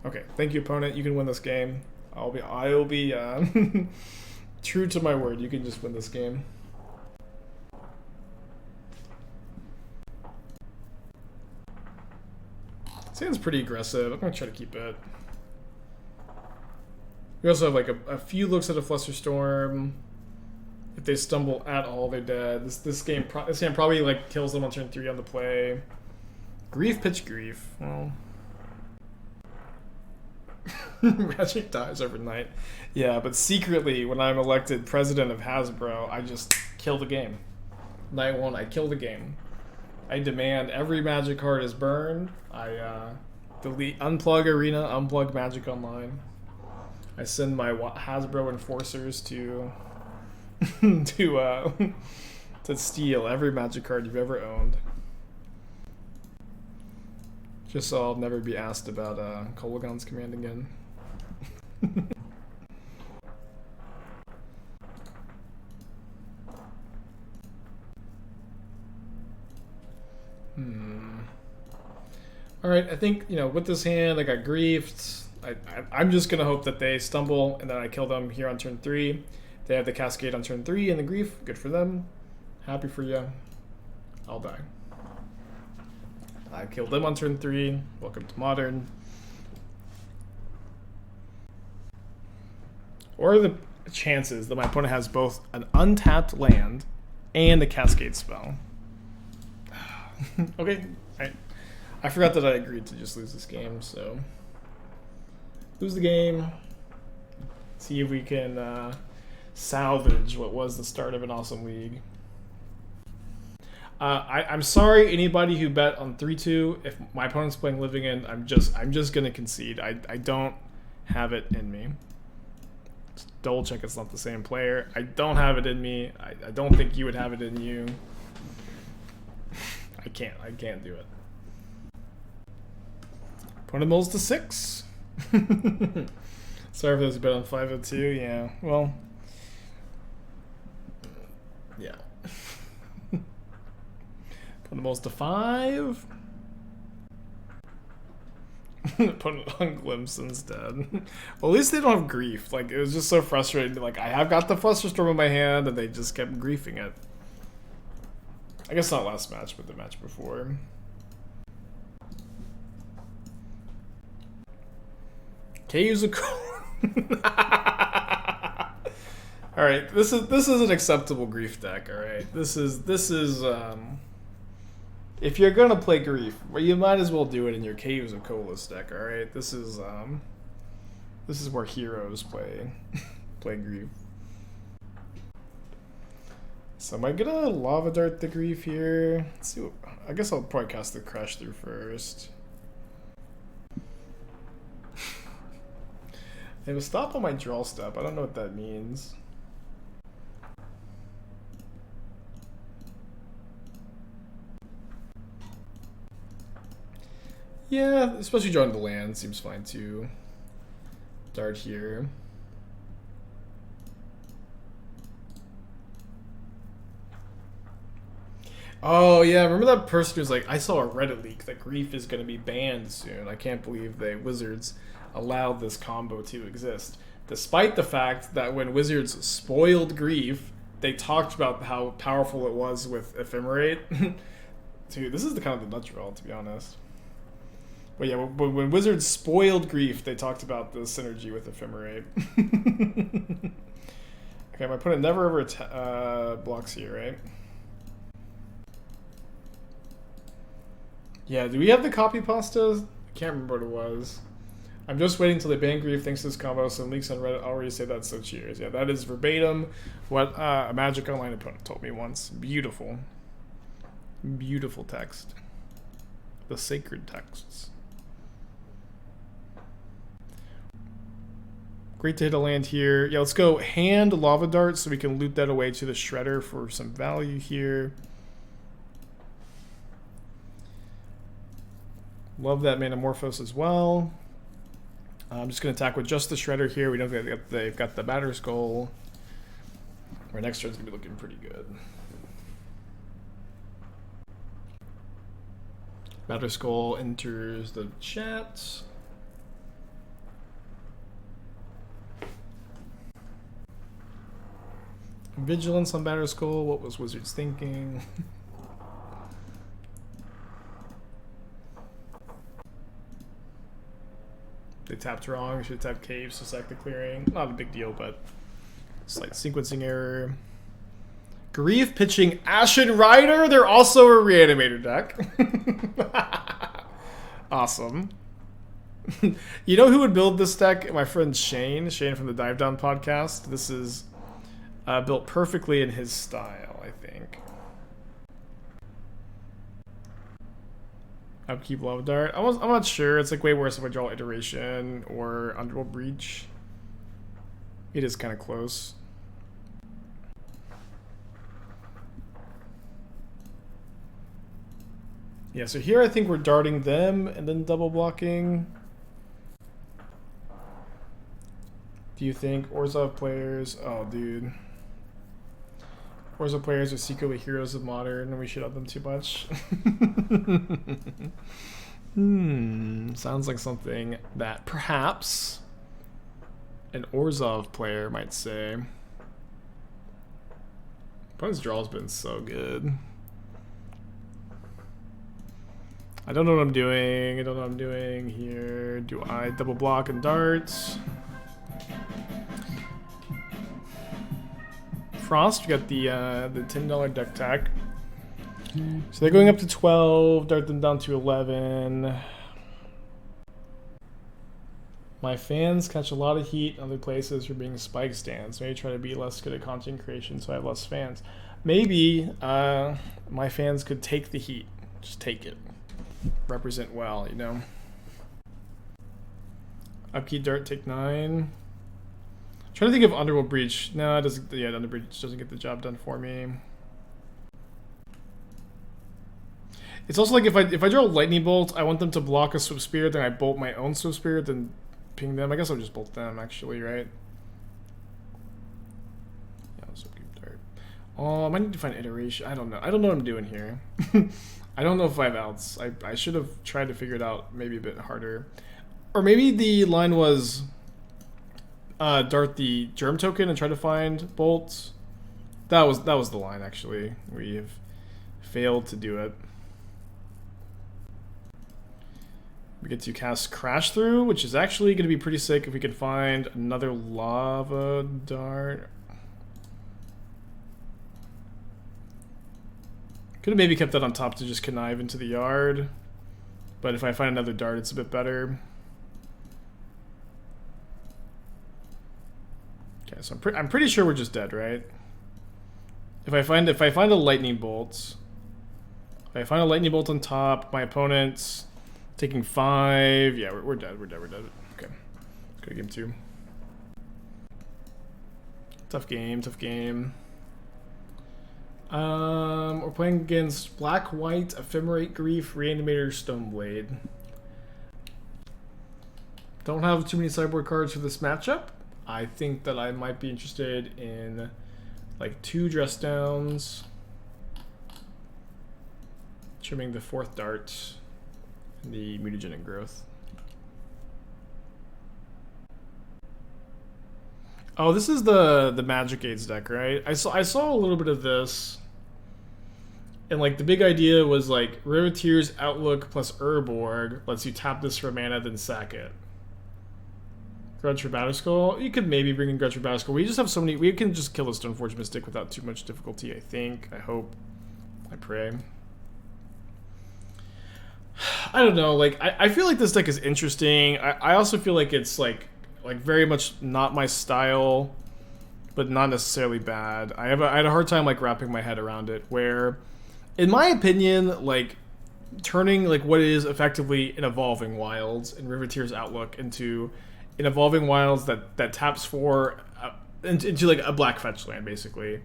Okay, thank you, opponent. You can win this game. I'll be true to my word. You can just win this game. This hand's pretty aggressive. I'm gonna try to keep it. We also have like a few looks at a Flusterstorm. If they stumble at all, they're dead. This hand probably like kills them on turn 3 on the play. Grief, pitch grief. Well, Magic dies overnight. Yeah, but secretly, when I'm elected president of Hasbro, I just kill the game. Night 1, I kill the game. I demand every Magic card is burned. I delete, unplug Arena, unplug Magic Online. I send my Hasbro enforcers to to steal every Magic card you've ever owned. Just so I'll never be asked about Kolaghan's command again. Alright, I think, you know, with this hand, I got griefed. I'm just going to hope that they stumble and then I kill them here on turn 3. They have the Cascade on turn 3 and the grief. Good for them. Happy for you. I'll die. I killed them on turn 3. Welcome to Modern. What are the chances that my opponent has both an untapped land and a Cascade spell? Okay, I forgot that I agreed to just lose this game, so lose the game. See if we can salvage what was the start of an awesome league. I'm sorry, anybody who bet on 3-2. If my opponent's playing Living End, I'm just gonna concede. I don't have it in me. Just double check it's not the same player. I don't have it in me. I don't think you would have it in you. I can't do it. Opponent mulls to 6. Sorry if there's a bet on 502. Yeah, well, yeah. Opponent mulls to 5. Opponent on Glimpse instead. Well, at least they don't have grief. Like, it was just so frustrating. Like, I have got the Flusterstorm in my hand, and they just kept griefing it. I guess not last match, but the match before. K's a all right, this is an acceptable grief deck. All right, this is if you're gonna play grief, well, you might as well do it in your Caves of Colas deck. All right, this is where heroes play grief. So am I gonna Lava Dart the grief here? Let's see. I guess I'll probably cast the Crash through first. I have a stop on my draw step. I don't know what that means. Yeah, especially drawing the land seems fine too. Dart here. Oh yeah, remember that person who's like, I saw a Reddit leak that grief is going to be banned soon. I can't believe the Wizards allowed this combo to exist. Despite the fact that when Wizards spoiled grief, they talked about how powerful it was with Ephemerate. Dude, this is the kind of the nut draw, to be honest. But yeah, when Wizards spoiled grief, they talked about the synergy with Ephemerate. Okay, my opponent never ever blocks here, right? Yeah, do we have the copy pasta? I can't remember what it was. I'm just waiting till they ban grief thanks to this combo. Some leaks on Reddit already say that, so cheers. Yeah, that is verbatim what a Magic Online opponent told me once. Beautiful. Beautiful text. The sacred texts. Great to hit a land here. Yeah, let's go hand Lava Dart so we can loot that away to the Shredder for some value here. Love that Manamorphose as well. I'm just going to attack with just the Shredder here. We know they've got the Batter Skull. Our next turn's going to be looking pretty good. Batter Skull enters the chat. Vigilance on Batter Skull. What was Wizards thinking? They tapped wrong. Should have tapped Caves to sack the clearing. Not a big deal, but slight sequencing error. Grief pitching Ashen Rider. They're also a Reanimator deck. Awesome. You know who would build this deck? My friend Shane. Shane from the Dive Down podcast. This is built perfectly in his style, I think. Upkeep Lava Dart. I'm not sure. It's like way worse if I draw Iteration or Underworld Breach. It is kind of close. Yeah, so here I think we're darting them and then double blocking. Do you think Orzhov players? Oh, dude. Orzhov players are secretly heroes of Modern and we should have them too much. Sounds like something that perhaps an Orzhov player might say. Opponent's draw's been so good. I don't know what I'm doing. I don't know what I'm doing here. Do I double block and dart? Frost, we got the $10 deck tag. So they're going up to 12, dart them down to 11. My fans catch a lot of heat in other places for being spike stands. Maybe try to be less good at content creation so I have less fans. Maybe my fans could take the heat. Just take it. Represent well, you know. Upkeep Dart, take 9. Trying to think of Underworld Breach. No, it doesn't. Yeah, Underworld Breach doesn't get the job done for me. It's also like if I draw Lightning Bolt, I want them to block a Swiftspear, then I bolt my own Swiftspear, then ping them. I guess I'll just bolt them actually, right? Yeah, let's Upkeep Dart. Oh, I might need to find iteration. I don't know. I don't know what I'm doing here. I don't know if I have outs. I should have tried to figure it out maybe a bit harder. Or maybe the line was dart the germ token and try to find bolts. That was the line actually. We have failed to do it. We get to cast Crash Through, which is actually going to be pretty sick if we can find another lava dart. Could have maybe kept that on top to just connive into the yard. But if I find another dart, it's a bit better. Okay, so I'm pretty sure we're just dead, right? If I find a lightning bolt, if I find a lightning bolt on top, my opponent's taking 5. Yeah, we're dead. We're dead. Okay, let's go to game 2. Tough game. Tough game. We're playing against Black White, Ephemerate Grief, Reanimator, Stoneblade. Don't have too many sideboard cards for this matchup. I think that I might be interested in like 2 dress downs, trimming the 4th dart, and the Mutagenic Growth. Oh, this is the Magic Aids deck, right? I saw a little bit of this, and like the big idea was like Riveteer's Outlook plus Urborg lets you tap this for mana, then sack it. Grudge for Batterskull. You could maybe bring in Grudge for Batterskull. We just have so many. We can just kill the Stoneforge Mystic without too much difficulty, I think. I hope. I pray. I don't know. Like, I feel like this deck is interesting. I also feel like it's like very much not my style, but not necessarily bad. I had a hard time like wrapping my head around it. Where, in my opinion, like turning like what is effectively an Evolving Wilds and Riveteer's Outlook into an Evolving Wilds that taps for into like a black fetch land basically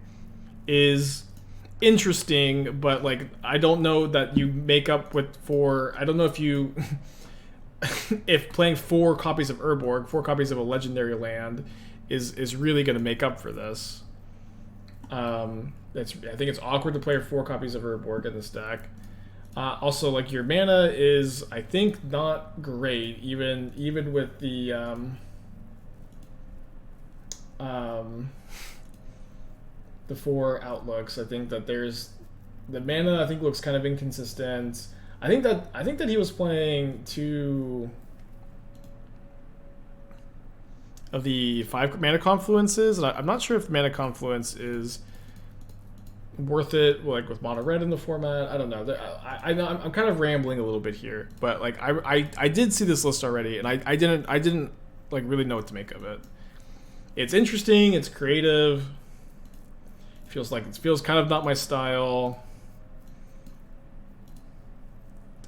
is interesting, but like I don't know that you make up with 4. I don't know if you if playing 4 copies of Urborg, 4 copies of a legendary land is really going to make up for this. I think it's awkward to play 4 copies of Urborg in this deck. Also, like your mana is, I think, not great, even with the the 4 outlooks. I think that there's the mana. I think looks kind of inconsistent. I think that he was playing 2 of the 5 mana confluences, and I'm not sure if mana confluence is worth it, like with mono red in the format. I don't know. I know I'm kind of rambling a little bit here, but like I did see this list already, and I didn't like really know what to make of it. It's interesting. It's creative. It feels kind of not my style.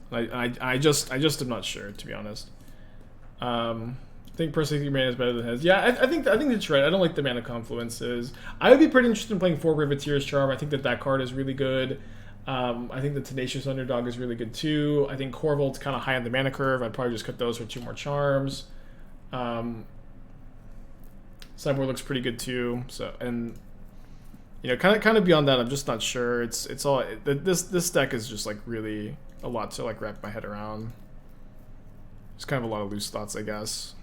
I just am not sure, to be honest. I think personally mana is better than his. Yeah, I think that's right. I don't like the mana confluences. I would be pretty interested in playing 4 Riveteer's Charm. I think that card is really good. I think the Tenacious Underdog is really good too. I think Corvolt's kind of high on the mana curve. I'd probably just cut those for 2 more charms. Sideboard looks pretty good too. So, and you know, kind of beyond that, I'm just not sure. It's all this deck is just like really a lot to like wrap my head around. Just kind of a lot of loose thoughts, I guess.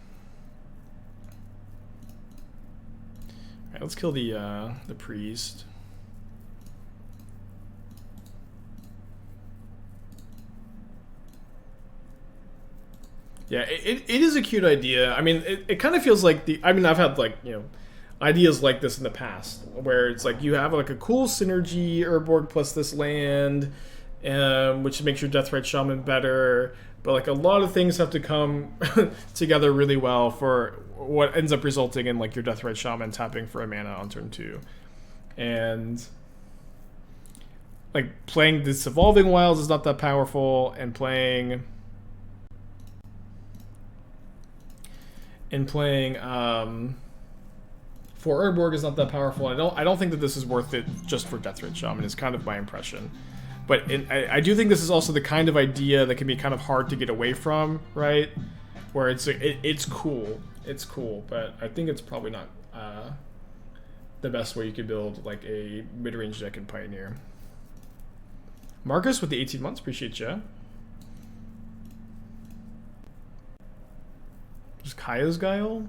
Alright, let's kill the priest. Yeah, it is a cute idea. I mean, it kind of feels like I've had like, you know, ideas like this in the past, where it's like you have like a cool synergy Urborg plus this land, which makes your Deathrite Shaman better, But like a lot of things have to come together really well for what ends up resulting in like your Deathrite Shaman tapping for a mana on turn 2. And like playing this Evolving Wilds is not that powerful, and playing for Urborg is not that powerful. I don't think that this is worth it just for Deathrite Shaman, is kind of my impression. But I do think this is also the kind of idea that can be kind of hard to get away from, right? Where it's cool. It's cool, but I think it's probably not the best way you could build like a mid-range deck in Pioneer. Marcus with the 18 months, appreciate you. Is Kaya's Guile?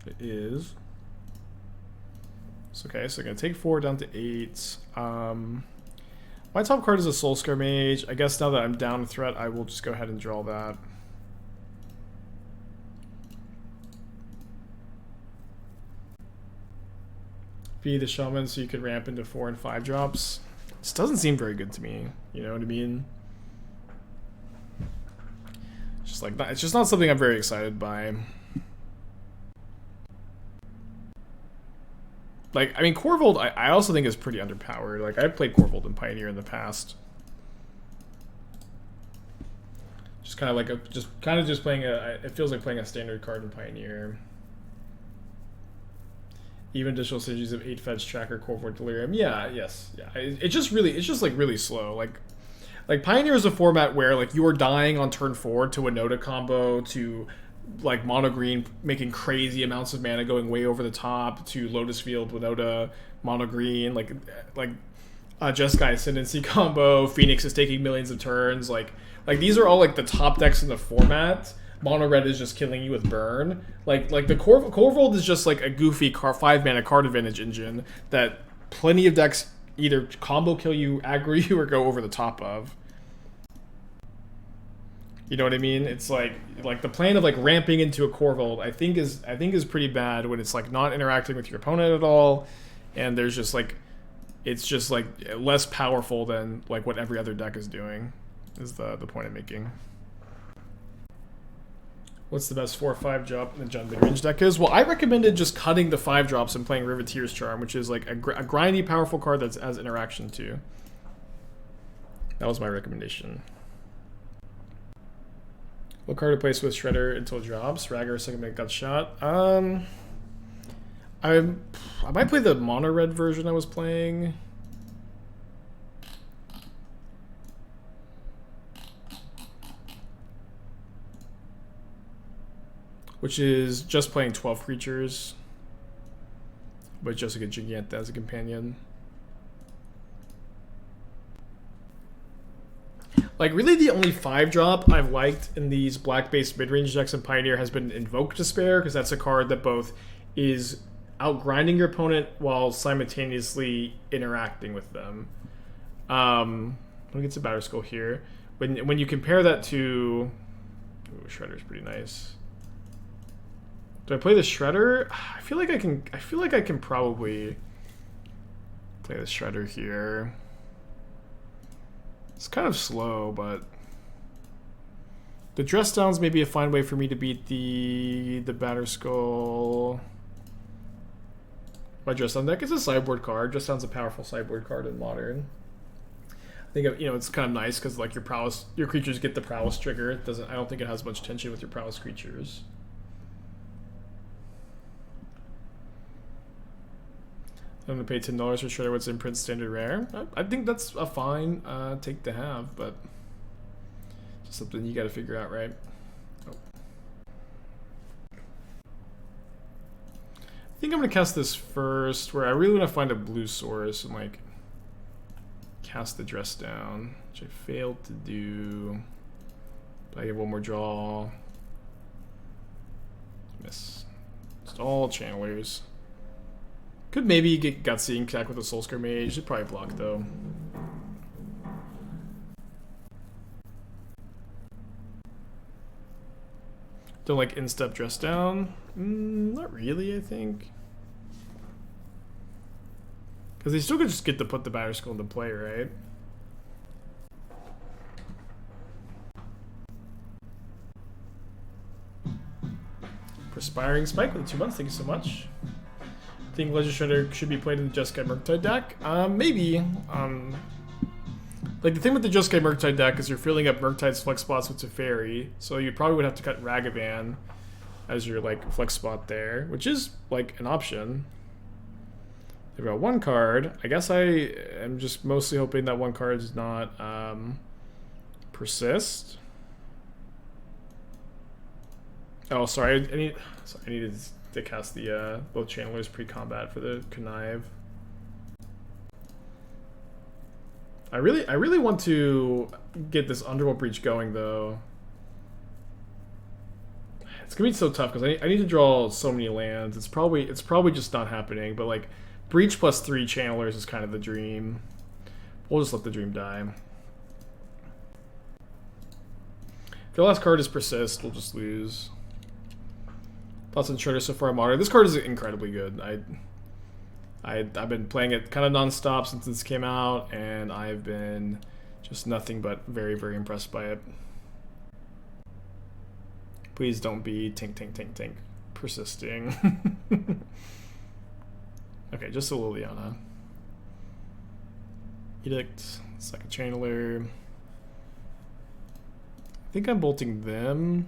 It is. It's okay, so I'm going to take 4 down to 8. My top card is a Soul-Scar Mage. I guess now that I'm down a threat, I will just go ahead and draw that. Be the Shaman so you could ramp into 4 and 5 drops. This doesn't seem very good to me. You know what I mean? Just like it's just not something I'm very excited by. Like, I mean, Corvold, I also think is pretty underpowered. Like, I've played Corvold in Pioneer in the past. Just kind of like just playing it feels like playing a standard card in Pioneer. Even additional synergies of 8 fetch tracker, Corvold Delirium. Yeah, yes, yeah. It's just like really slow. Like Pioneer is a format where like you are dying on turn 4 to a Nota combo, to like mono green making crazy amounts of mana going way over the top, to Lotus Field with Nota mono green, like Jeskai Ascendancy combo, Phoenix is taking millions of turns, like these are all like the top decks in the format. Mono red is just killing you with burn. Like the Corvold is just like a goofy 5 mana card advantage engine that plenty of decks either combo kill you, aggro you, or go over the top of. You know what I mean? It's like the plan of like ramping into a Corvold I think is pretty bad when it's like not interacting with your opponent at all, and there's just like it's just like less powerful than like what every other deck is doing. Is the point I'm making. What's the best 4 or 5 drop in the Jund mid-range deck is? Well, I recommended just cutting the 5 drops and playing Riveteer's Charm, which is like a grindy, powerful card that has interaction too. That was my recommendation. What card to play Swift Shredder until it drops? Ragger, second make gut shot. I might play the mono red version I was playing. Which is just playing 12 creatures, but just like a Jegantha as a companion. Like, really the only 5-drop I've liked in these black-based mid-range decks in Pioneer has been Invoke Despair, because that's a card that both is outgrinding your opponent while simultaneously interacting with them. Let me get to Batterskull here. When you compare that to... Ooh, Shredder's pretty nice. Do I play the Shredder? I feel like I can probably play the Shredder here. It's kind of slow, but the Dress Down's maybe a fine way for me to beat the Batterskull. My Dress Down deck is a sideboard card. Dress Down's a powerful sideboard card in Modern. I think it's kind of nice because like your creatures get the prowess trigger. It doesn't. I don't think it has much tension with your prowess creatures. I'm gonna pay $10 for Shredder what's in print standard rare. I think that's a fine take to have, but just something you got to figure out, right? Oh. I think I'm gonna cast this first, where I really want to find a blue source and like cast the Dress Down, which I failed to do. But I get one more draw. Miss. Just all channelers. Could maybe get Gutsy and connect with a Soul-Scar Mage. It'd probably block though. Don't like in-step Dress Down? Not really, I think. Because they still could just get to put the Batterskull into play, right? Perspiring Spike with the 2 months. Thank you so much. I think Legend Shredder should be played in the Jeskai Murktide deck. Maybe. Like, the thing with the Jeskai Murktide deck is you're filling up Murktide's flex spots with Teferi, so you probably would have to cut Ragavan as your, like, flex spot there, which is, like, an option. They've got 1 card. I guess I am just mostly hoping that 1 card does not persist. Oh, sorry. I needed to cast the both channelers pre-combat for the Connive. I really want to get this Underworld Breach going though. It's gonna be so tough because I need to draw so many lands. It's probably just not happening. But like Breach plus 3 channelers is kind of the dream. We'll just let the dream die. If the last card is Persist, we'll just lose. Thoughts on Shredder so far, Modern. This card is incredibly good. I've been playing it kind of non-stop since this came out, and I've been just nothing but very, very impressed by it. Please don't be tink, tink, tink, tink. Persisting. Okay, just a Liliana. Edict, second channeler. I think I'm bolting them.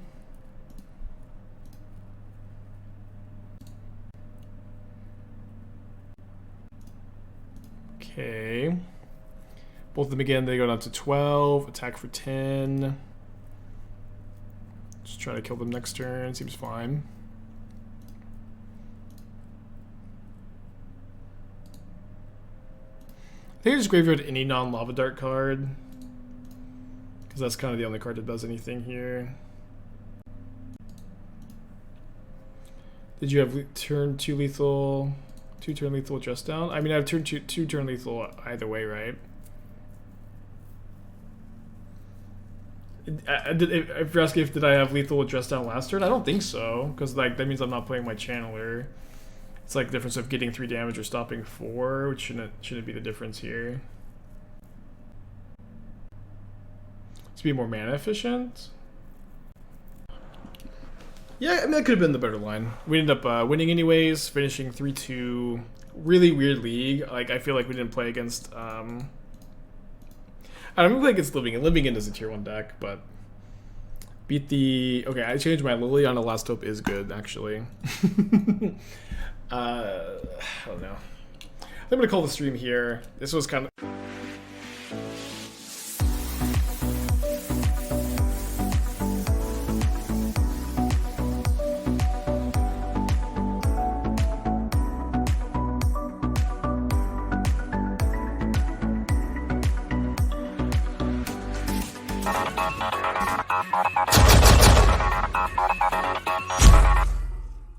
Okay. Both of them again, they go down to 12. Attack for 10. Just try to kill them next turn. Seems fine. I think I just graveyard any non-Lava Dart card. Because that's kind of the only card that does anything here. Did you have turn 2 lethal? 2 turn lethal just down? I mean, I have turn 2 turn lethal either way, right? If you're asking if did I have lethal dress down last turn, I don't think so, because like that means I'm not playing my channeler. It's like the difference of getting 3 damage or stopping 4, which shouldn't be the difference here. To be more mana efficient. Yeah, I mean, that could have been the better line. We ended up winning anyways, finishing 3-2. Really weird league. Like, I feel like we didn't play against... I don't play against Living End. Living End is a tier 1 deck, but... Beat the... Okay, I changed my Liliana Last Hope is good, actually. I don't know. I'm going to call the stream here. This was kind of...